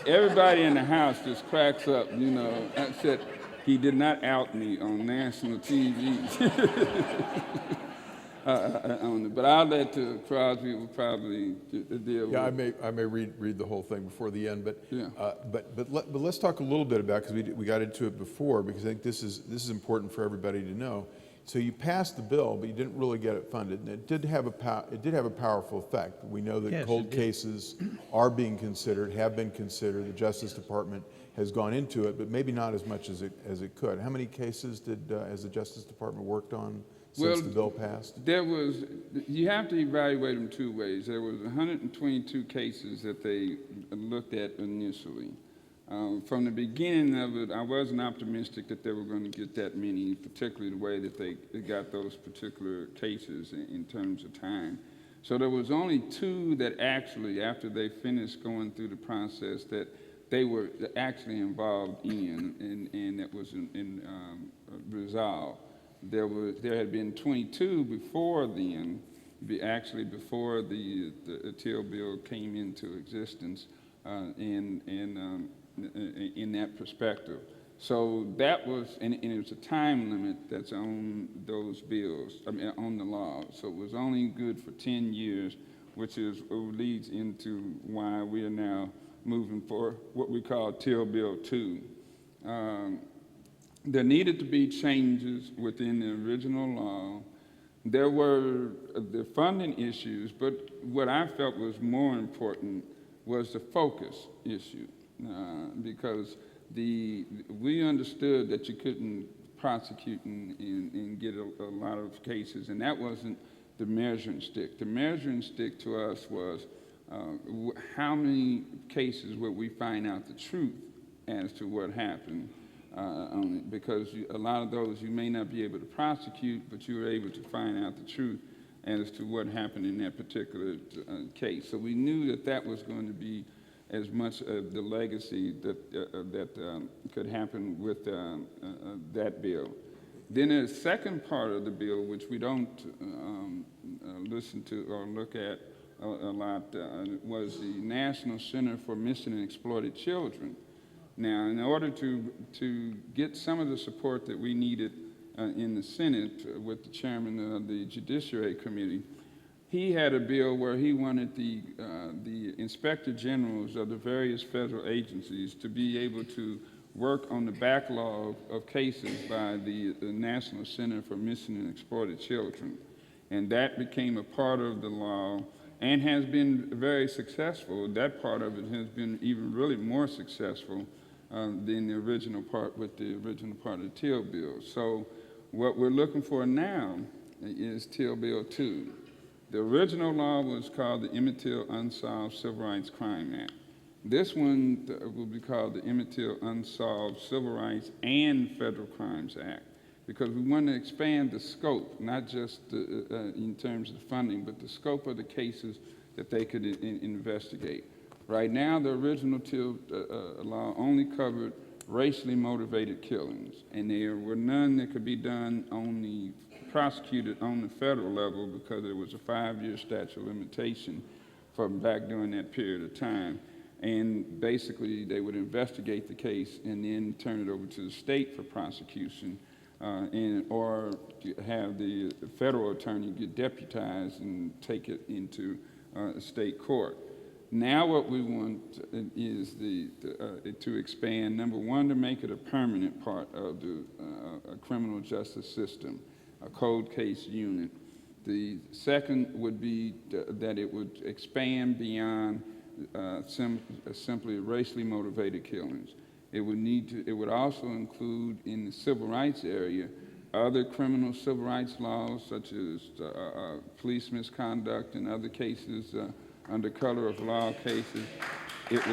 Everybody in the house just cracks up, I said, he did not out me on national TV. But I'll let Crosby will probably deal with. Yeah, I may read the whole thing before the end, but Yeah. but let's talk a little bit about, because we got into it before, because I think this is important for everybody to know. So you passed the bill, but you didn't really get it funded, and it did have a powerful effect. We know that Yes, cold it did. cases are being considered, have been considered. The Justice Department has gone into it, but maybe not as much as it could. How many cases has the Justice Department worked on since the bill passed? You have to evaluate them two ways. There was 122 cases that they looked at initially. From the beginning of it, I wasn't optimistic that they were going to get that many, particularly the way that they got those particular cases in terms of time. So there was only two that actually, after they finished going through the process, that they were actually involved in, and that was resolved. There had been 22 before then, before the Till bill came into existence, in that perspective. So that was, and it was a time limit that's on those bills, on the law. So it was only good for 10 years, which leads into why we are now moving for what we call Till Bill 2. There needed to be changes within the original law. There were the funding issues, but what I felt was more important was the focus issue, because we understood that you couldn't prosecute and get a lot of cases, and that wasn't the measuring stick. The measuring stick to us was how many cases would we find out the truth as to what happened, because a lot of those you may not be able to prosecute, but you were able to find out the truth as to what happened in that particular case. So we knew that was going to be as much the legacy that could happen with that bill. Then the second part of the bill, which we don't listen to or look at a lot, was the National Center for Missing and Exploited Children. Now, in order to get some of the support that we needed in the Senate with the chairman of the Judiciary Committee, he had a bill where he wanted the inspector generals of the various federal agencies to be able to work on the backlog of cases by the National Center for Missing and Exploited Children. And that became a part of the law and has been very successful. That part of it has been even really more successful than the original part with the original part of the Till bill. So what we're looking for now is Till Bill 2. The original law was called the Emmett Till Unsolved Civil Rights Crime Act. This one will be called the Emmett Till Unsolved Civil Rights and Federal Crimes Act, because we want to expand the scope, not just in terms of funding, but the scope of the cases that they could investigate. Right now, the original Till law only covered racially motivated killings, and there were none that could be done prosecuted on the federal level because there was a 5-year statute of limitation from back during that period of time. And basically, they would investigate the case and then turn it over to the state for prosecution, or have the federal attorney get deputized and take it into a state court. Now what we want is to expand, number one, to make it a permanent part of the criminal justice system, a cold case unit. The second would be that it would expand beyond simply racially motivated killings. It would also include, in the civil rights area, other criminal civil rights laws such as police misconduct and other cases, under color of law cases. It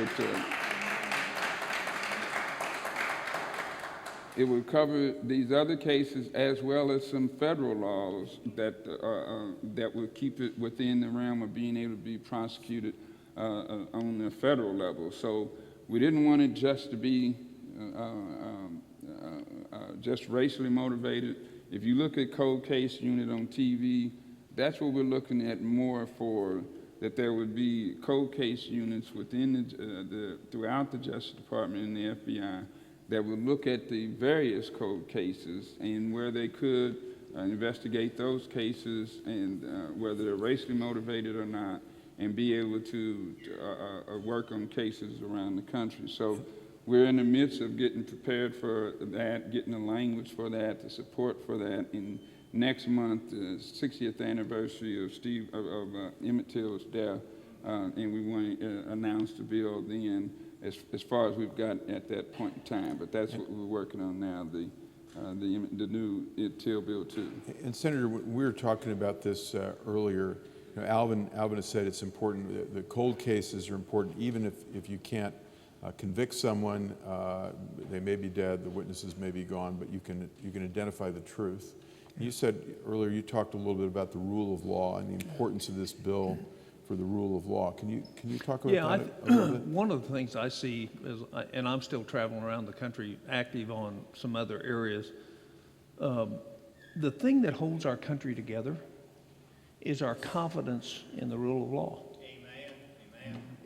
would cover these other cases as well as some federal laws that would keep it within the realm of being able to be prosecuted on the federal level. So we didn't want it just to be just racially motivated. If you look at cold case unit on TV, that's what we're looking at more for, that there would be cold case units within throughout the Justice Department and the FBI that would look at the various cold cases and where they could investigate those cases and whether they're racially motivated or not, and be able to work on cases around the country. So we're in the midst of getting prepared for that, getting the language for that, the support for that. And next month, the 60th anniversary of Emmett Till's death, and we want to announce the bill then as far as we've got at that point in time. But that's what we're working on now, the new Till Bill 2. And Senator, we were talking about this earlier. You know, Alvin has said it's important. The cold cases are important, even if you can't convict someone. They may be dead, the witnesses may be gone, but you can identify the truth. You said earlier, you talked a little bit about the rule of law and the importance of this bill for the rule of law. Can you talk about Yeah, that a little bit? one of the things I see is, and I'm still traveling around the country active on some other areas, the thing that holds our country together is our confidence in the rule of law.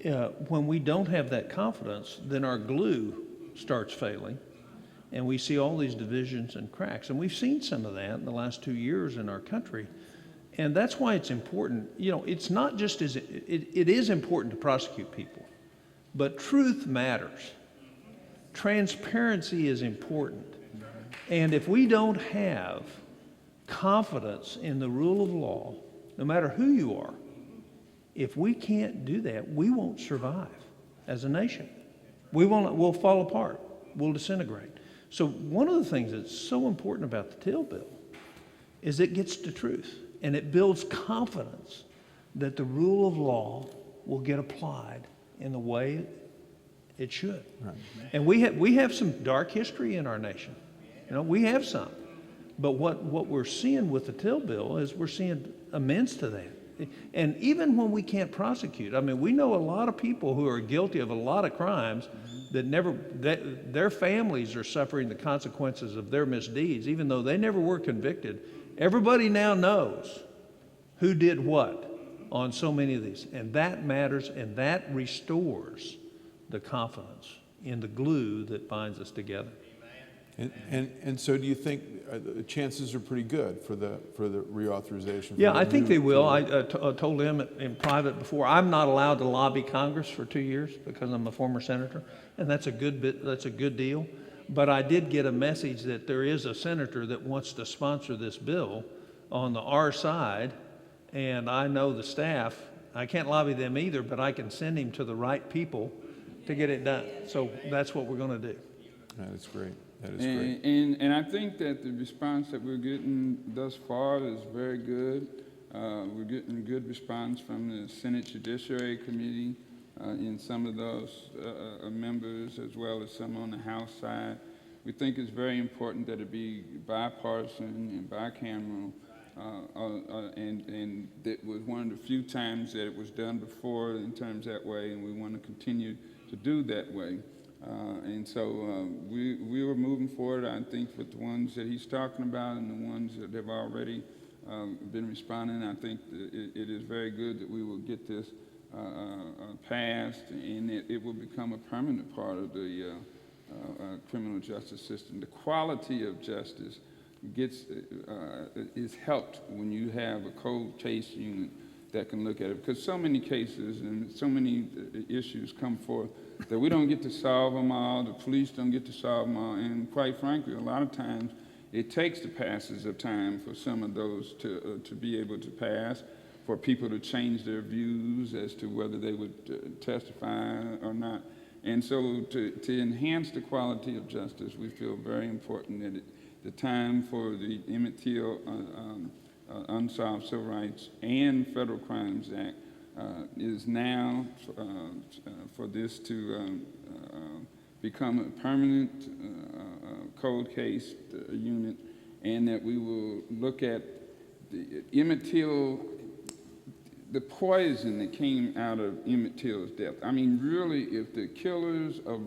Amen. When we don't have that confidence, then our glue starts failing, and we see all these divisions and cracks. And we've seen some of that in the last 2 years in our country. And that's why it's important. You know, it's not just as it is important to prosecute people, but truth matters. Transparency is important. And if we don't have confidence in the rule of law, no matter who you are, if we can't do that, we won't survive as a nation. We'll fall apart. We'll disintegrate. So one of the things that's so important about the Till bill is it gets to truth, and it builds confidence that the rule of law will get applied in the way it should. Right. And we have some dark history in our nation. You know, we have some. But what we're seeing with the Till bill is we're seeing amends to that. And even when we can't prosecute, I mean, we know a lot of people who are guilty of a lot of crimes that their families are suffering the consequences of their misdeeds, even though they never were convicted. Everybody now knows who did what on so many of these. And that matters, and that restores the confidence in the glue that binds us together. And so do you think the chances are pretty good for the reauthorization? Yeah, I think they will. I told him in private before, I'm not allowed to lobby Congress for 2 years because I'm a former senator, and that's a good deal. But I did get a message that there is a senator that wants to sponsor this bill on our side, and I know the staff. I can't lobby them either, but I can send him to the right people to get it done. So that's what we're going to do. That's great. That is great. And I think that the response that we're getting thus far is very good. We're getting good response from the Senate Judiciary Committee in some of those members, as well as some on the House side. We think it's very important that it be bipartisan and bicameral, and that was one of the few times that it was done before in terms that way, and we want to continue to do that way. And so we were moving forward, I think, with the ones that he's talking about and the ones that have already been responding. I think it is very good that we will get this passed, and it will become a permanent part of the criminal justice system. The quality of justice is helped when you have a cold case unit that can look at it, because so many cases and so many issues come forth that we don't get to solve them all, the police don't get to solve them all, and quite frankly, a lot of times it takes the passage of time for some of those to be able to pass, for people to change their views as to whether they would testify or not. And so to enhance the quality of justice, we feel very important that the time for the Emmett Till Unsolved Civil Rights and Federal Crimes Act is now for this to become a permanent cold case unit, and that we will look at the Emmett Till, the poison that came out of Emmett Till's death. I mean, really, if the killers of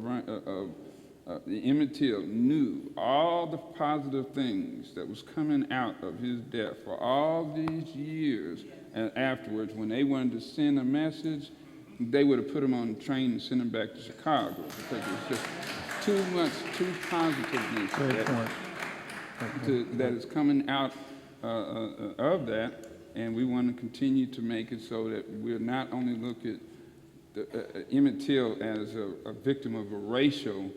Emmett Till knew all the positive things that was coming out of his death for all these years, and afterwards, when they wanted to send a message, they would have put him on a train and sent him back to Chicago, because it was just too much, too positiveness that is coming out of that. And we want to continue to make it so that we're not only look at Emmett Till as a victim of a racial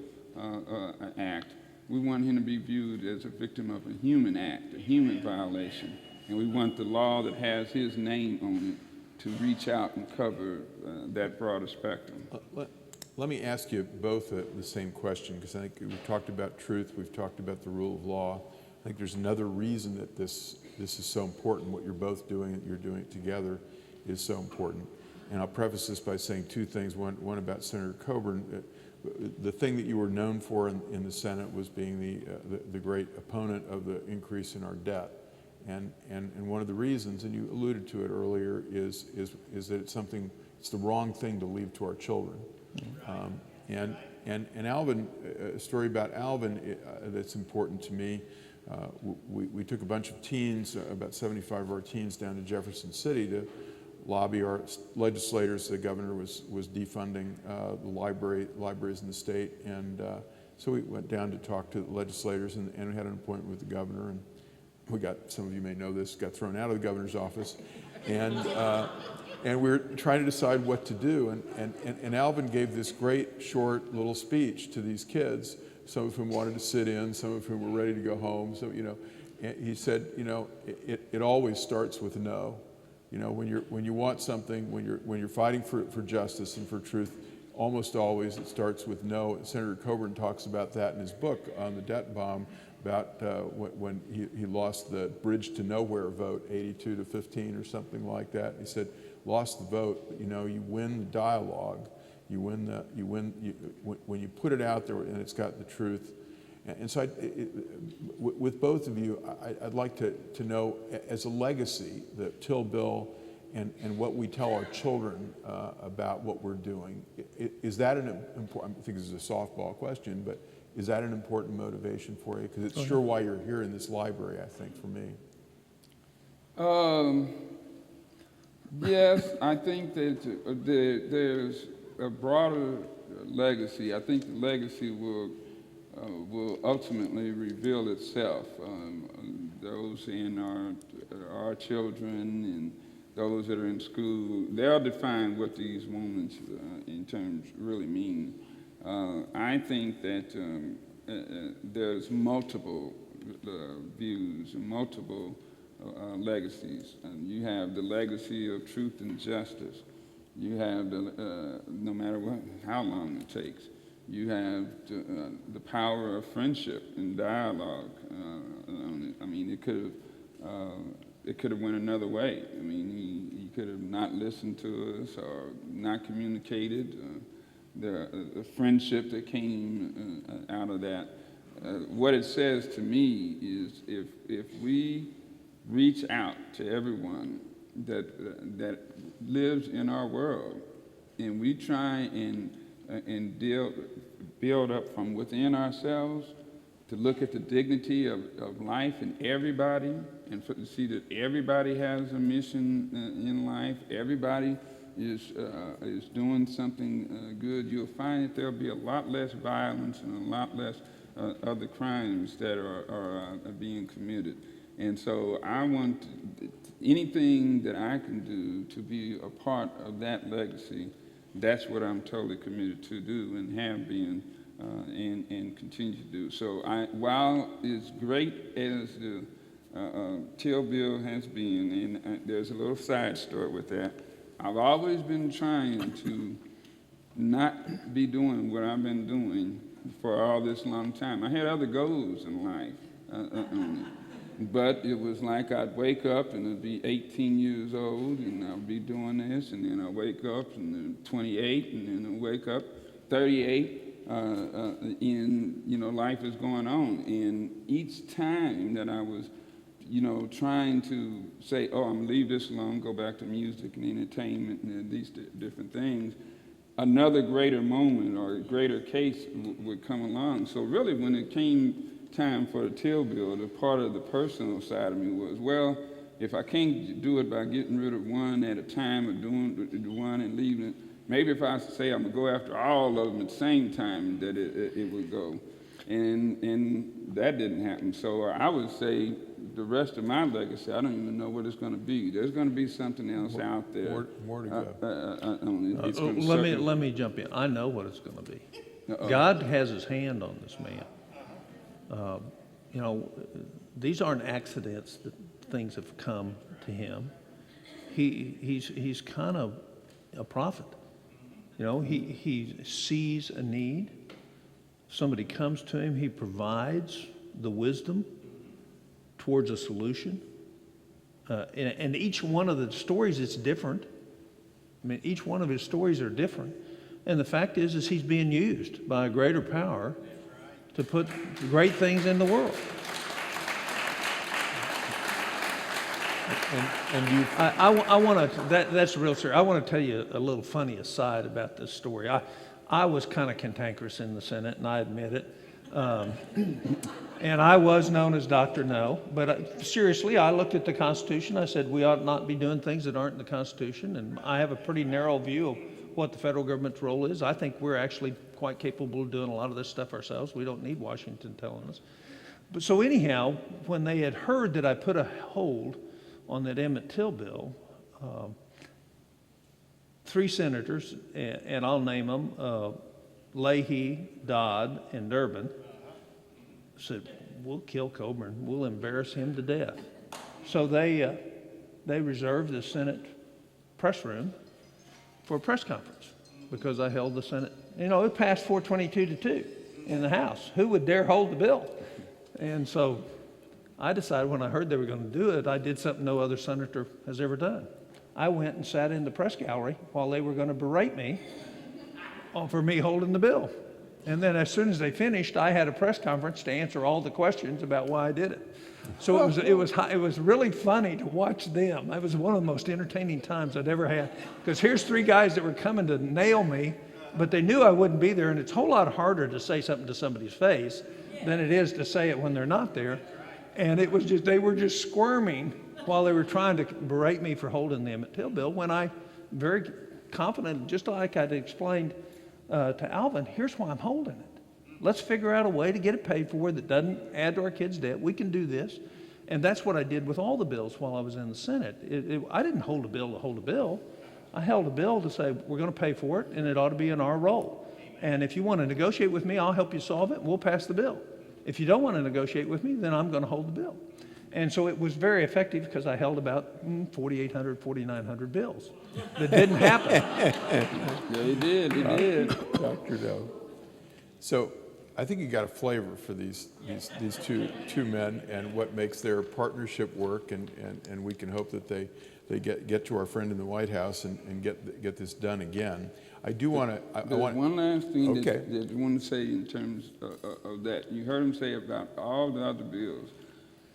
act. We want him to be viewed as a victim of a human act, a human violation. And we want the law that has his name on it to reach out and cover that broader spectrum. Let me ask you both the same question, because I think we've talked about truth, we've talked about the rule of law. I think there's another reason that this is so important. What you're both doing, that you're doing it together, is so important. And I'll preface this by saying two things. One about Senator Coburn. The thing that you were known for in the Senate was being the great opponent of the increase in our debt. And one of the reasons, and you alluded to it earlier, is that it's the wrong thing to leave to our children. And Alvin, a story about Alvin that's important to me. We took a bunch of teens, about 75 of our teens, down to Jefferson City to lobby our legislators. The governor was defunding the libraries in the state, and so we went down to talk to the legislators, and we had an appointment with the governor, and we got, some of you may know this, got thrown out of the governor's office, and we were trying to decide what to do, and Alvin gave this great short little speech to these kids, some of whom wanted to sit in, some of whom were ready to go home. So, and he said, it always starts with no. When you want something, when you're fighting for justice and for truth, almost always it starts with no. Senator Coburn talks about that in his book on the debt bomb, about when he lost the Bridge to Nowhere vote, 82-15 or something like that. He said, lost the vote, you win the dialogue. When you put it out there and it's got the truth. And so with both of you, I'd like to know, as a legacy, the Till Bill and what we tell our children about what we're doing, is that an important, I think this is a softball question, but is that an important motivation for you? Because it's sure why you're here in this library, I think, for me. Yes, I think that there's a broader legacy. I think the legacy will ultimately reveal itself. Those in our children and those that are in school, they'll define what these moments in terms really mean. I think that there's multiple views and multiple legacies. And you have the legacy of truth and justice. You have no matter how long it takes. You have the power of friendship and dialogue. I mean, it could have went another way. I mean, he could have not listened to us or not communicated. The friendship that came out of that. What it says to me is if we reach out to everyone that lives in our world, and we try and build up from within ourselves to look at the dignity of life in everybody, and to see that everybody has a mission in life, everybody is doing something good, you'll find that there'll be a lot less violence and a lot less other crimes that are being committed. And so I want anything that I can do to be a part of that legacy. That's what I'm totally committed to do and have been and continue to do. So while as great as the Till Bill has been, and there's a little side story with that, I've always been trying to not be doing what I've been doing for all this long time. I had other goals in life. But it was like I'd wake up and I'd be 18 years old and I'd be doing this, and then I'd wake up and then 28, and then I'd wake up 38, and life is going on. And each time that I was, trying to say, oh, I'm gonna leave this alone, go back to music and entertainment and these different things, another greater moment or a greater case would come along. So really, when it came time for the Till Bill, the part of the personal side of me was, well, if I can't do it by getting rid of one at a time or doing one and leaving it, maybe if I say I'm gonna go after all of them at the same time, that it would go. And that didn't happen. So I would say the rest of my legacy, I don't even know what it's gonna be. There's gonna be something else out there. More to go. Let me jump in. I know what it's gonna be. God has his hand on this man. These aren't accidents that things have come to him. He's kind of a prophet. He sees a need. Somebody comes to him, he provides the wisdom towards a solution. And each one of the stories is different. I mean, each one of his stories are different. And the fact is he's being used by a greater power to put great things in the world. And you, I want to, that's real serious. I want to tell you a little funny aside about this story. I was kind of cantankerous in the Senate, and I admit it. And I was known as Dr. No, but seriously, I looked at the Constitution. I said, we ought not be doing things that aren't in the Constitution, and I have a pretty narrow view of what the federal government's role is. I think we're actually quite capable of doing a lot of this stuff ourselves. We don't need Washington telling us. But so anyhow, when they had heard that I put a hold on that Emmett Till bill, 3 senators, and I'll name them, Leahy, Dodd, and Durbin, said, we'll kill Coburn. We'll embarrass him to death. So they reserved the Senate press room for a press conference because I held the Senate. You know, it passed 422-2 in the House. Who would dare hold the bill? And so I decided when I heard they were going to do it, I did something no other senator has ever done. I went and sat in the press gallery while they were going to berate me for me holding the bill. And then as soon as they finished, I had a press conference to answer all the questions about why I did it. So it was really funny to watch them. It was one of the most entertaining times I'd ever had, because here's 3 guys that were coming to nail me, but they knew I wouldn't be there, and it's a whole lot harder to say something to somebody's face than it is to say it when they're not there. And it was just, they were just squirming while they were trying to berate me for holding the Emmett Till bill, when I very confident, just like I'd explained to Alvin, here's why I'm holding it. Let's figure out a way to get it paid for that doesn't add to our kids' debt. We can do this. And that's what I did with all the bills while I was in the Senate. I didn't hold a bill to hold a bill. I held a bill to say, we're going to pay for it, and it ought to be in our role. And if you want to negotiate with me, I'll help you solve it, and we'll pass the bill. If you don't want to negotiate with me, then I'm going to hold the bill. And so it was very effective because I held about 4,800, 4,900 bills that didn't happen. Yeah, he did. Dr. Doe. So I think you got a flavor for these two men and what makes their partnership work, and we can hope that they get to our friend in the White House and get this done again. I do want to. There's one last thing Okay. that I want to say in terms of that. You heard him say about all the other bills,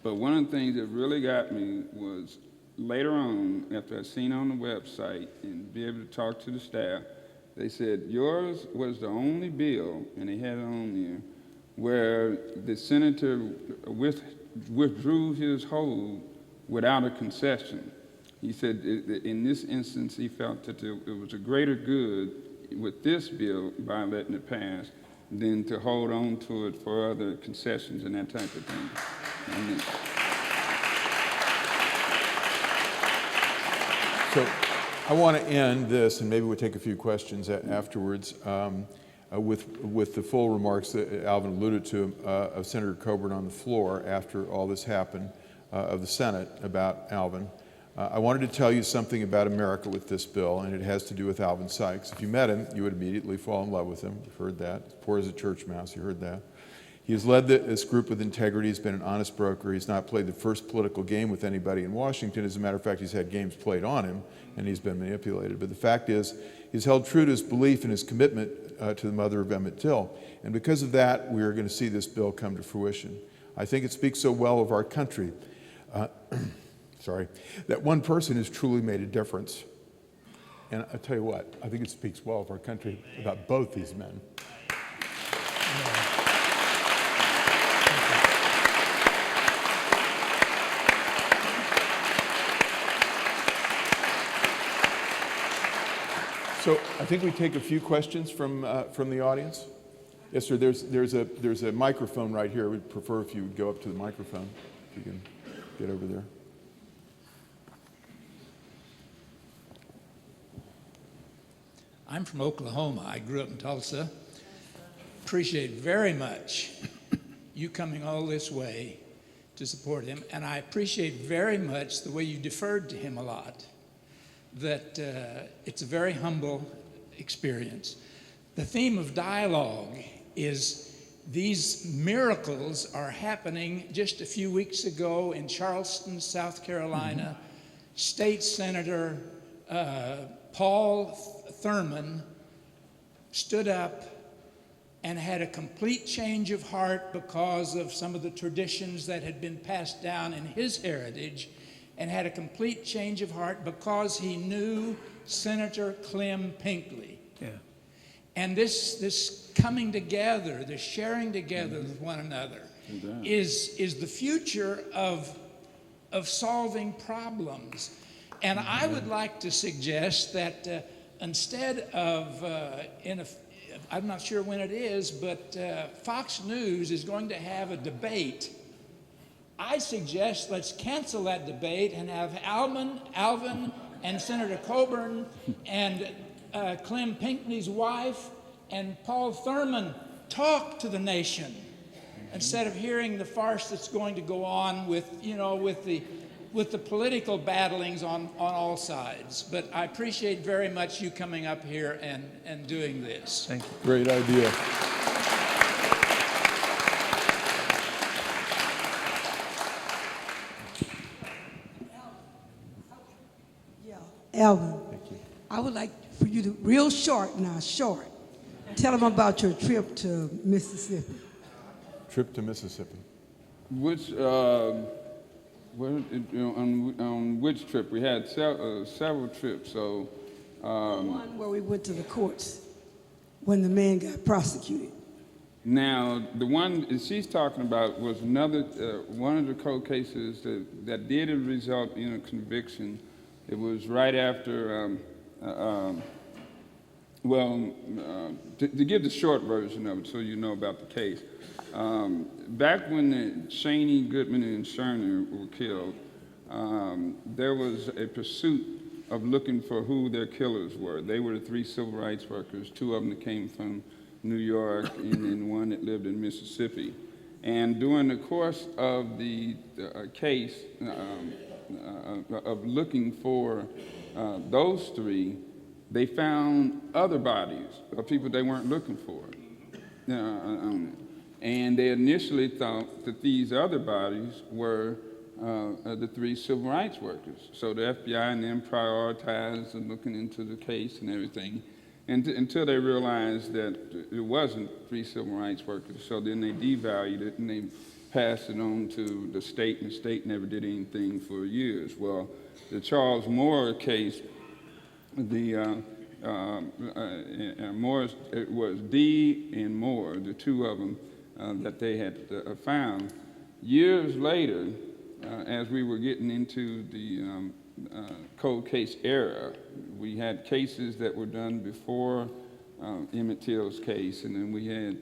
but one of the things that really got me was later on, after I seen on the website and be able to talk to the staff, they said yours was the only bill, and they had it on there, where the senator withdrew his hold without a concession. He said in this instance he felt that it was a greater good with this bill by letting it pass than to hold on to it for other concessions and that type of thing. So I want to end this, and maybe we'll take a few questions afterwards, with the full remarks that Alvin alluded to of Senator Coburn on the floor after all this happened of the Senate about Alvin. I wanted to tell you something about America with this bill, and it has to do with Alvin Sykes. If you met him, you would immediately fall in love with him. You've heard that. He's poor as a church mouse. You heard that. He has led this group with integrity. He's been an honest broker. He's not played the first political game with anybody in Washington. As a matter of fact, he's had games played on him, and he's been manipulated. But the fact is, he's held true to his belief and his commitment to the mother of Emmett Till. And because of that, we are going to see this bill come to fruition. I think it speaks so well of our country. That one person has truly made a difference. And I'll tell you what, I think it speaks well of our country about both these men. So I think we take a few questions from the audience. Yes, sir. There's a microphone right here. We'd prefer if you would go up to the microphone. If you can get over there. I'm from Oklahoma. I grew up in Tulsa. Appreciate very much you coming all this way to support him, and I appreciate very much the way you deferred to him a lot, that it's a very humble experience. The theme of dialogue is these miracles are happening. Just a few weeks ago in Charleston, South Carolina, State Senator Paul Thurman stood up and had a complete change of heart because of some of the traditions that had been passed down in his heritage, and had a complete change of heart because he knew Senator Clem Pinckney. Yeah. And this coming together, this sharing together with one another is the future of solving problems. And I would like to suggest that instead of, I'm not sure when it is, but Fox News is going to have a debate. I suggest let's cancel that debate and have Alvin and Senator Coburn and Clem Pinckney's wife and Paul Thurman talk to the nation instead of hearing the farce that's going to go on with the political battlings on all sides. But I appreciate very much you coming up here and doing this. Thank you. Great idea. Alvin, I would like for you to, real short, tell them about your trip to Mississippi. Trip to Mississippi. Which, on which trip? We had several trips. So, One where we went to the courts when the man got prosecuted. now the one that she's talking about was another one of the cold cases that did result in a conviction. It was right after. To give the short version of it, so you know about the case. Back when Cheney, Goodman, and Sherner were killed, there was a pursuit of looking for who their killers were. They were the 3 civil rights workers, 2 of them that came from New York, and then 1 that lived in Mississippi. And during the course of the case of looking for those 3, they found other bodies of people they weren't looking for. And they initially thought that these other bodies were the 3 civil rights workers. So the FBI and them prioritized and looking into the case and everything until they realized that it wasn't 3 civil rights workers. So then they devalued it and they passed it on to the state, and the state never did anything for years. Well, the Charles Moore case, the Morris, it was Dee and Moore, the 2 of them that they had found. Years later, as we were getting into the cold case era, we had cases that were done before Emmett Till's case, and then we had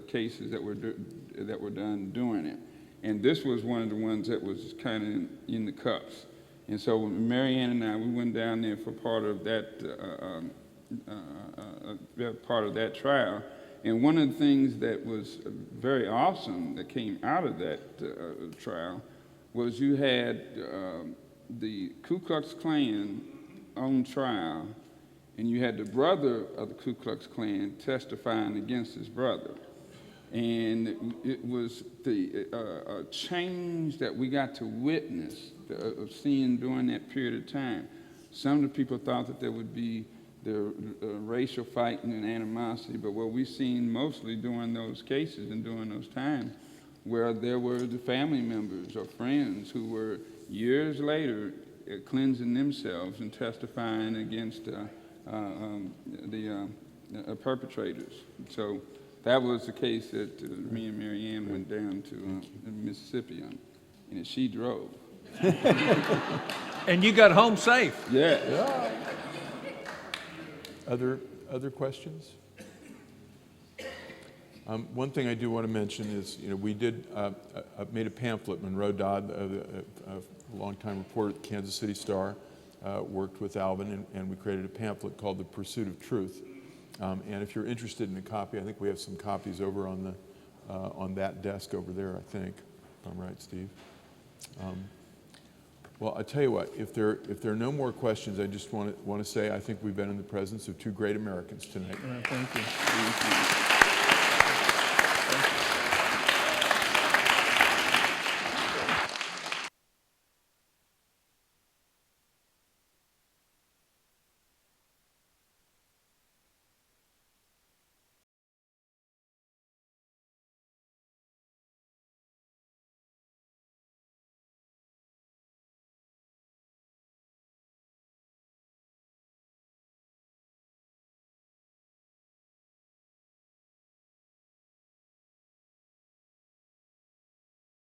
cases that were done during it. And this was one of the ones that was kind of in the cuffs. And so Mary Ann and I, we went down there for part of that trial. And one of the things that was very awesome that came out of that trial was you had the Ku Klux Klan on trial, and you had the brother of the Ku Klux Klan testifying against his brother. And it was the change that we got to witness of seeing during that period of time. Some of the people thought that there would be the racial fighting and animosity, but what we've seen mostly during those cases and during those times where there were the family members or friends who were years later cleansing themselves and testifying against the perpetrators. So that was the case that me and Mary Ann went down to Mississippi on, and she drove. And you got home safe. Yeah. Other questions? One thing I do want to mention is, we did made a pamphlet. Monroe Dodd, a longtime reporter at the Kansas City Star, worked with Alvin, and we created a pamphlet called The Pursuit of Truth. And if you're interested in a copy, I think we have some copies over on that desk over there, I think, if I'm right, Steve. Well, I tell you what, if there are no more questions, I just want to say I think we've been in the presence of 2 great Americans tonight. Thank you.